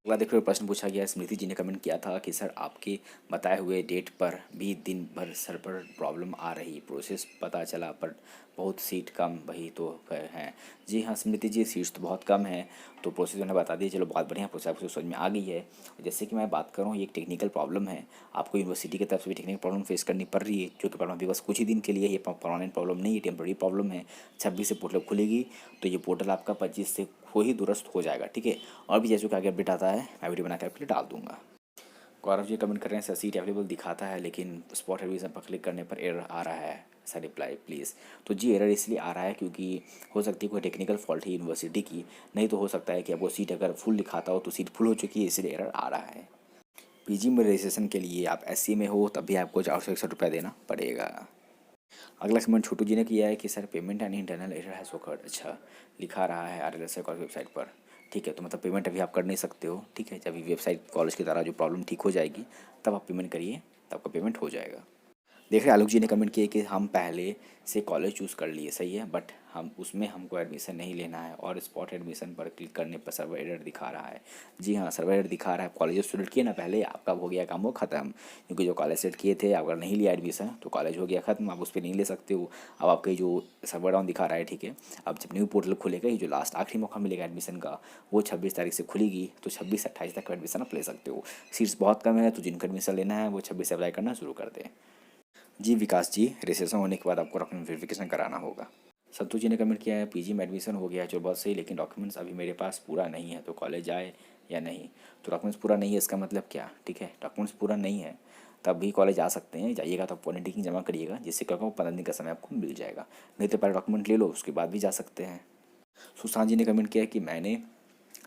अगला देखो प्रश्न पूछा गया, स्मृति जी ने कमेंट किया था कि सर आपके बताए हुए डेट पर भी दिन भर सर पर प्रॉब्लम आ रही, प्रोसेस पता चला पर बहुत सीट कम वही तो है। जी हाँ स्मृति जी, सीट्स तो बहुत कम है, तो प्रोसेस उन्हें बता दी, चलो बहुत बढ़िया, प्रोसेस आपको समझ में आ गई है। जैसे कि मैं बात करूँ, ये एक टेक्निकल प्रॉब्लम है, आपको यूनिवर्सिटी की तरफ से भी टेक्निकल प्रॉब्लम फेस करनी पड़ रही है, जो कि प्रॉब्लम अभी बस कुछ ही दिन के लिए, ये परमानेंट प्रॉब्लम नहीं है, टेम्प्रेरी प्रॉब्लम है। 26 से पोर्टल खुलेगी तो ये पोर्टल आपका 25 से हो ही दुरुस्त हो जाएगा, ठीक है, और भी जैसे कि आगे अपडेट आता है मैं वीडियो बना के आपके लिए डाल दूंगा। गौरव जी कमेंट कर रहे हैं सर सीट अवेलेबल दिखाता है लेकिन स्पॉट एडमिशन पर क्लिक करने पर एरर आ रहा है, सर रिप्लाई प्लीज़। तो जी एरर इसलिए आ रहा है क्योंकि हो सकती है कोई टेक्निकल फॉल्ट है यूनिवर्सिटी की, नहीं तो हो सकता है कि आपको सीट अगर फुल दिखाता हो तो सीट फुल हो चुकी है इसलिए एरर आ रहा है। पीजी में रजिस्ट्रेशन के लिए आप एससी में हो तब भी आपको 461 रुपया देना पड़ेगा। अगला कमेंट छोटू जी ने किया है कि sir payment and internal error है ओकर्ड। अच्छा, लिखा रहा है RLSI कॉलेज वेबसाइट पर, ठीक है। तो मतलब पेमेंट अभी आप कर नहीं सकते हो, ठीक है। जब वेबसाइट कॉलेज की तरह जो प्रॉब्लम ठीक हो जाएगी तब आप पेमेंट करिए, तब आपका पेमेंट हो जाएगा। देख रहे आलोक जी ने कमेंट किया कि हम पहले से कॉलेज चूज़ कर लिए, सही है, बट हम उसमें हमको एडमिशन नहीं लेना है और स्पॉट एडमिशन पर क्लिक करने पर सर्वर एरर दिखा रहा है। जी हाँ, सर्वर एरर दिखा रहा है। कॉलेज सेलेक्ट किए ना पहले, आपका हो गया काम वो ख़त्म, क्योंकि जो कॉलेज सेलेक्ट किए थे अगर नहीं लिया एडमिशन तो कॉलेज हो गया ख़त्म, आप उस पर नहीं ले सकते हो। अब आपके जो सर्वर डाउन दिखा रहा है, ठीक है। अब जब न्यू पोर्टल खुलेगा, ये जो लास्ट आखिरी मौका मिलेगा एडमिशन का वो 26 तारीख से खुलेगी, तो 26 से 28 तक एडमिशन आप ले सकते हो। सीट्स बहुत कम है, तो जिनको एडमिशन लेना है वो 26 से अप्लाई करना शुरू कर दें। जी विकास जी, रजिस्ट्रेशन होने के बाद आपको डॉक्यूमेंट वेरिफिकेशन कराना होगा। सत्तू जी ने कमेंट किया है पीजी में एडमिशन हो गया है, जो बहुत सही, लेकिन डॉक्यूमेंट्स अभी मेरे पास पूरा नहीं है, तो कॉलेज जाए या नहीं। तो डॉक्यूमेंट्स पूरा नहीं है इसका मतलब क्या, ठीक है। डॉक्यूमेंट्स पूरा नहीं है तब भी कॉलेज आ सकते हैं, जाइएगा तो आप वॉलंटियरिंग जमा करिएगा, जिससे क्या होगा 15 दिन का समय आपको मिल जाएगा। नहीं तो पहले डॉक्यूमेंट ले लो, उसके बाद भी जा सकते हैं। सुशांत जी ने कमेंट किया है कि मैंने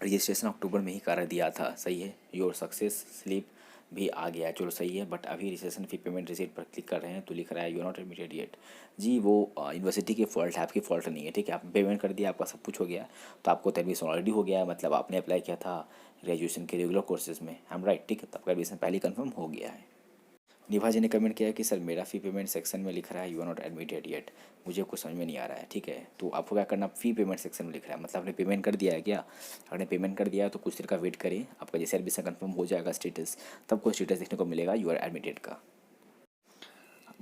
रजिस्ट्रेशन अक्टूबर में ही कर दिया था, सही है। योर सक्सेस स्लिप भी आ गया, चलो सही है, बट अभी रजिस्ट्रेशन फी पेमेंट रिसीट पर क्लिक कर रहे हैं तो लिख रहा है यू नॉट एडमिटेड येट। जी वो यूनिवर्सिटी की फॉल्ट है, आपकी फॉल्ट नहीं है, ठीक है। आप पेमेंट कर दिया, आपका सब कुछ हो गया, तो आपको तो एडमिशन ऑलरेडी हो गया है, मतलब आपने अप्लाई किया था ग्रेजुएशन के रेगुलर कोर्सेज में, हम राइट, ठीक है। तो आपका एडमिशन पहले कन्फर्म हो गया है। निभा जी ने कमेंट किया है कि सर मेरा फ़ी पेमेंट सेक्शन में लिख रहा है you are not admitted yet, मुझे कुछ समझ में नहीं आ रहा है, ठीक है। तो आपको क्या करना, फ़ी पेमेंट सेक्शन में लिख रहा है, मतलब आपने पेमेंट कर दिया है क्या। अगर पेमेंट कर दिया है तो कुछ देर का वेट करें, आपका जैसे एडमिशन कंफर्म हो जाएगा स्टेटस, तब कोई स्टेटस देखने को मिलेगा यू आर एडमिटेड का।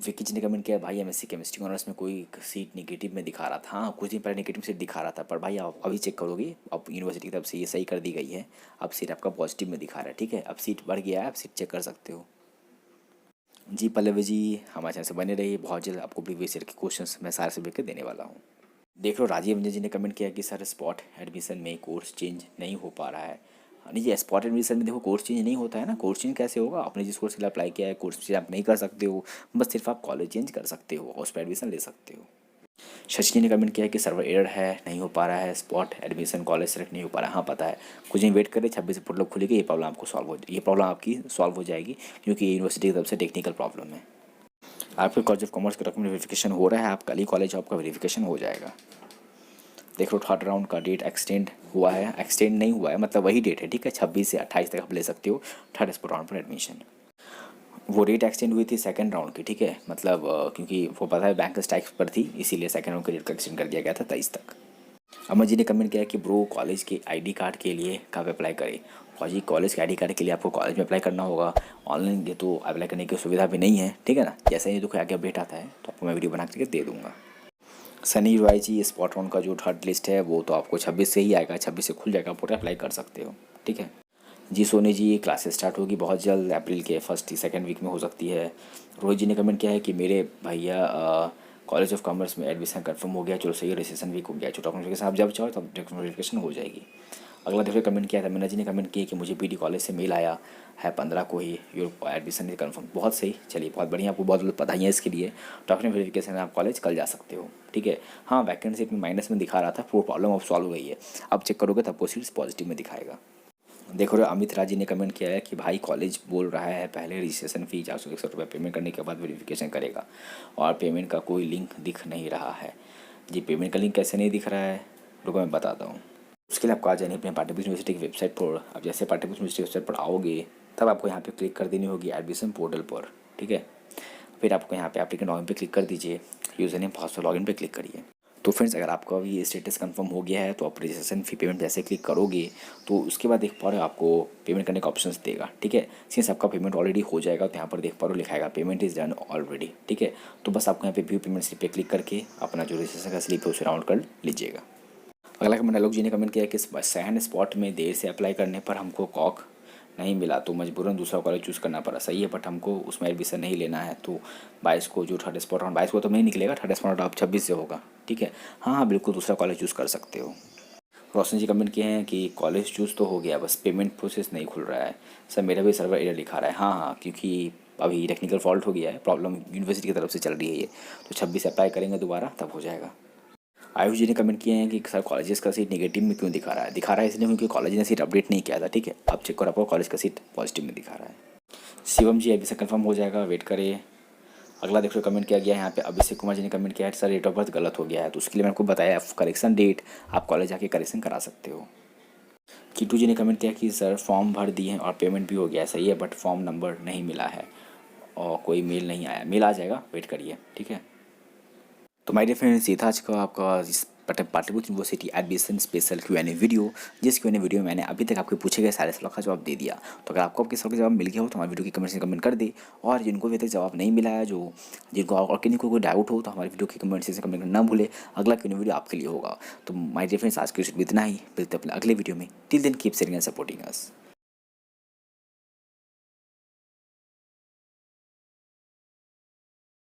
विकी जी ने कमेंट किया भाई एमएससी केमिस्ट्री ऑनर्स में कोई सीट नेगेटिव में दिखा रहा था, हाँ कुछ दिन पहले नेगेटिव सीट दिखा रहा था, पर भाई आप अभी चेक करोगे, अब यूनिवर्सिटी की तरफ से ये सही कर दी गई है, अब सीट आपका पॉजिटिव में दिखा रहा है, ठीक है। अब सीट बढ़ गया है, आप सीट चेक कर सकते हो। जी पल्लवी जी, हमारे चैनल से बने रहिए, बहुत जल्द आपको प्रीवियस ईयर के क्वेश्चंस मैं सारे सब्जेक्ट के देने वाला हूँ। देख लो राजीव रंजन जी ने कमेंट किया कि सर स्पॉट एडमिशन में कोर्स चेंज नहीं हो पा रहा है। नहीं जी, स्पॉट एडमिशन में देखो कोर्स चेंज नहीं होता है ना। कोर्स चेंज कैसे होगा, आपने जिस कोर्स के लिए अप्लाई किया है कोर्स चेंज आप नहीं कर सकते हो, बस सिर्फ आप कॉलेज चेंज कर सकते हो और उस पर एडमिशन ले सकते हो। शशि ने कमेंट किया है कि सर्वर एरर है, नहीं हो पा रहा है स्पॉट एडमिशन, कॉलेज सेलेक्ट नहीं हो पा रहा है। हाँ पता है, कुछ दिन वेट करें, 26 पोर्टल खुलेगी, ये प्रॉब्लम आपको ये प्रॉब्लम आपकी सॉल्व हो जाएगी, क्योंकि ये यूनिवर्सिटी की तरफ से टेक्निकल प्रॉब्लम है। आपके कॉलेज ऑफ कॉमर्स का डॉक्यूमेंट वेरिफिकेशन हो रहा है, आप कल ही कॉलेज आपका वेरिफिकेशन हो जाएगा। देख लो थर्ड राउंड का डेट एक्सटेंड हुआ है, एक्सटेंड नहीं हुआ है, मतलब वही डेट है, ठीक है। 26 से 28 तक आप ले सकते हो थर्ड स्पॉट राउंड पर एडमिशन। वो डेट एक्सटेंड हुई थी सेकंड राउंड की, ठीक है, मतलब क्योंकि वो पता है बैंक स्ट्राइक पर थी, इसीलिए सेकंड राउंड का डेट का एक्सटेंड कर दिया गया था 23 तक। अमर जी ने कमेंट किया कि ब्रो कॉलेज के आईडी कार्ड के लिए कब अप्लाई करें। और जी कॉलेज के आईडी कार्ड के लिए आपको कॉलेज में अप्लाई करना होगा, ऑनलाइन ये तो अप्लाई करने की सुविधा भी नहीं है, ठीक है ना। जैसे ही तो कोई आगे अपडेट आता है तो आपको मैं वीडियो बना करके दे दूँगा। सनी रॉय जी, स्पॉट राउंड का जो थर्ड लिस्ट है वो तो आपको 26 से ही आएगा, 26 से खुल जाएगा, पूरा अप्लाई कर सकते हो, ठीक है। जी सोनी जी, क्लासेस स्टार्ट होगी बहुत जल्द, अप्रैल के फर्स्ट सेकंड वीक में हो सकती है। रोहित जी ने कमेंट किया है कि मेरे भैया कॉलेज ऑफ कॉमर्स में एडमिशन कंफर्म हो गया, चलो सही है, रजिस्ट्रेशन वीक हो गया, जो डॉक्यूमेंट आप जब चाहो तब डॉक्यूमेंटेशन हो जाएगी। अगला देखो कमेंट किया था मीना जी ने कमेंट किया कि मुझे पीडी कॉलेज से मेल आया है 15 को ही, योर एडमिशन इज कन्फर्म। बहुत सही, चलिए बहुत बढ़िया, आपको बहुत बहुत बधाई है इसके लिए। डॉक्यूमेंट वेरिफिकेशन में आप कॉलेज कल जा सकते हो, ठीक है। हाँ वैकेंसी में माइनस में दिखा रहा था, वो प्रॉब्लम अब सॉल्व हो गई है, अब चेक करोगे तब आपको सीट्स पॉजिटिव में दिखाएगा। देखो अमित राजी ने कमेंट किया है कि भाई कॉलेज बोल रहा है पहले रजिस्ट्रेशन फ़ी 461 रुपये पेमेंट करने के बाद वेरिफिकेशन करेगा, और पेमेंट का कोई लिंक दिख नहीं रहा है। जी पेमेंट का लिंक कैसे नहीं दिख रहा है, रुको मैं बताता हूँ। उसके लिए आपको आ जानी अपने पाटलिपुत्र यूनिवर्सिटी की वेबसाइट पर। अब जैसे पाटलिपुत्र यूनिवर्सिटी वेबसाइट पर आओगे तब आपको यहाँ पे क्लिक कर देनी होगी एडमिशन पोर्टल पर, ठीक है। फिर आपको यहाँ पे एप्लीकेंट लॉगिन पे क्लिक कर दीजिए, यूज़र नेम पासवर्ड लॉगिन पे क्लिक करिए। तो फ्रेंड्स अगर आपका अभी स्टेटस कंफर्म हो गया है तो आप रजिस्ट्रेशन फ़ी पेमेंट जैसे क्लिक करोगे तो उसके बाद देख पा रहे हो आपको पेमेंट करने का ऑप्शन देगा, ठीक है। सिंस आपका पेमेंट ऑलरेडी हो जाएगा तो यहाँ पर देख पा रहे हो लिखाएगा पेमेंट इज़ डन ऑलरेडी, ठीक है। तो बस आपको यहाँ पे व्यू पेमेंट स्लिप पे क्लिक करके अपना जो रजिस्ट्रेशन का स्लिप है उसे राउंड कर लीजिएगा। अगला कमेंट आलोक जी ने कमेंट किया कि सेकंड स्पॉट में देर से अप्लाई करने पर हमको कॉक नहीं मिला तो मजबूरन दूसरा कॉलेज चूज़ करना पड़ा, सही है, बट हमको उसमें एडमिशन नहीं लेना है। तो 22 को जो थर्ड स्पॉट राउंड 22 को तो नहीं निकलेगा, थर्ड स्पॉट राउंड आप 26 से होगा, ठीक है। हाँ हाँ बिल्कुल दूसरा कॉलेज चूज़ कर सकते हो। रोशन जी कमेंट किए हैं कि कॉलेज चूज़ तो हो गया, बस पेमेंट प्रोसेस नहीं खुल रहा है। सर मेरा भी सर्वर एरर दिखा रहा है। हाँ, क्योंकि अभी टेक्निकल फॉल्ट हो गया है, प्रॉब्लम यूनिवर्सिटी की तरफ से चल रही है ये, तो 26 अप्लाई करेंगे दोबारा, तब हो जाएगा। आयुष जी ने कमेंट किए हैं कि सर कॉलेजेस का सीट नेगेटिव में क्यों दिखा रहा है। दिखा रहा है इसलिए क्योंकि कॉलेज ने सीट अपडेट नहीं किया था। ठीक है, अब चेक करो, आपको कॉलेज का सीट पॉजिटिव में दिखा रहा है। शिवम जी अभी से कंफर्म हो जाएगा, वेट करिए। अगला देखो कमेंट किया गया है यहाँ पे अभिषेक कुमार जी ने कमेंट किया है सर डेट ऑफ बर्थ गलत हो गया है, तो उसके लिए मैंने आपको बताया करेक्शन डेट, आप कॉलेज जाके करेक्शन करा सकते हो। कीटू जी ने कमेंट किया कि सर फॉर्म भर दिए हैं और पेमेंट भी हो गया है, सही है, बट फॉर्म नंबर नहीं मिला है और कोई मेल नहीं आया। मेल आ जाएगा, वेट करिए। ठीक है, तो माय डियर फ्रेंड्स, ये था आज का आपका इस Pataliputra university admission special Q&A video, जिस Q&A वीडियो में मैंने अभी तक आपके पूछे गए सारे सवालों का जवाब दे दिया। तो अगर आपको आपके सवाल का जवाब मिल गया हो तो हमारे वीडियो की कमेंट से कमेंट कर दे, और जिनको अभी तक जवाब नहीं मिला है, जो जिनको और किन्हीं को कोई डाउट हो, तो हमारे वीडियो की कमेंट से कमेंट करना ना भूले। अगला Q&A वीडियो आपके लिए होगा। तो माय डियर फ्रेंड्स, आज के इतना ही, मिलते हैं अपने अगले वीडियो में। Till then keep sharing and supporting us.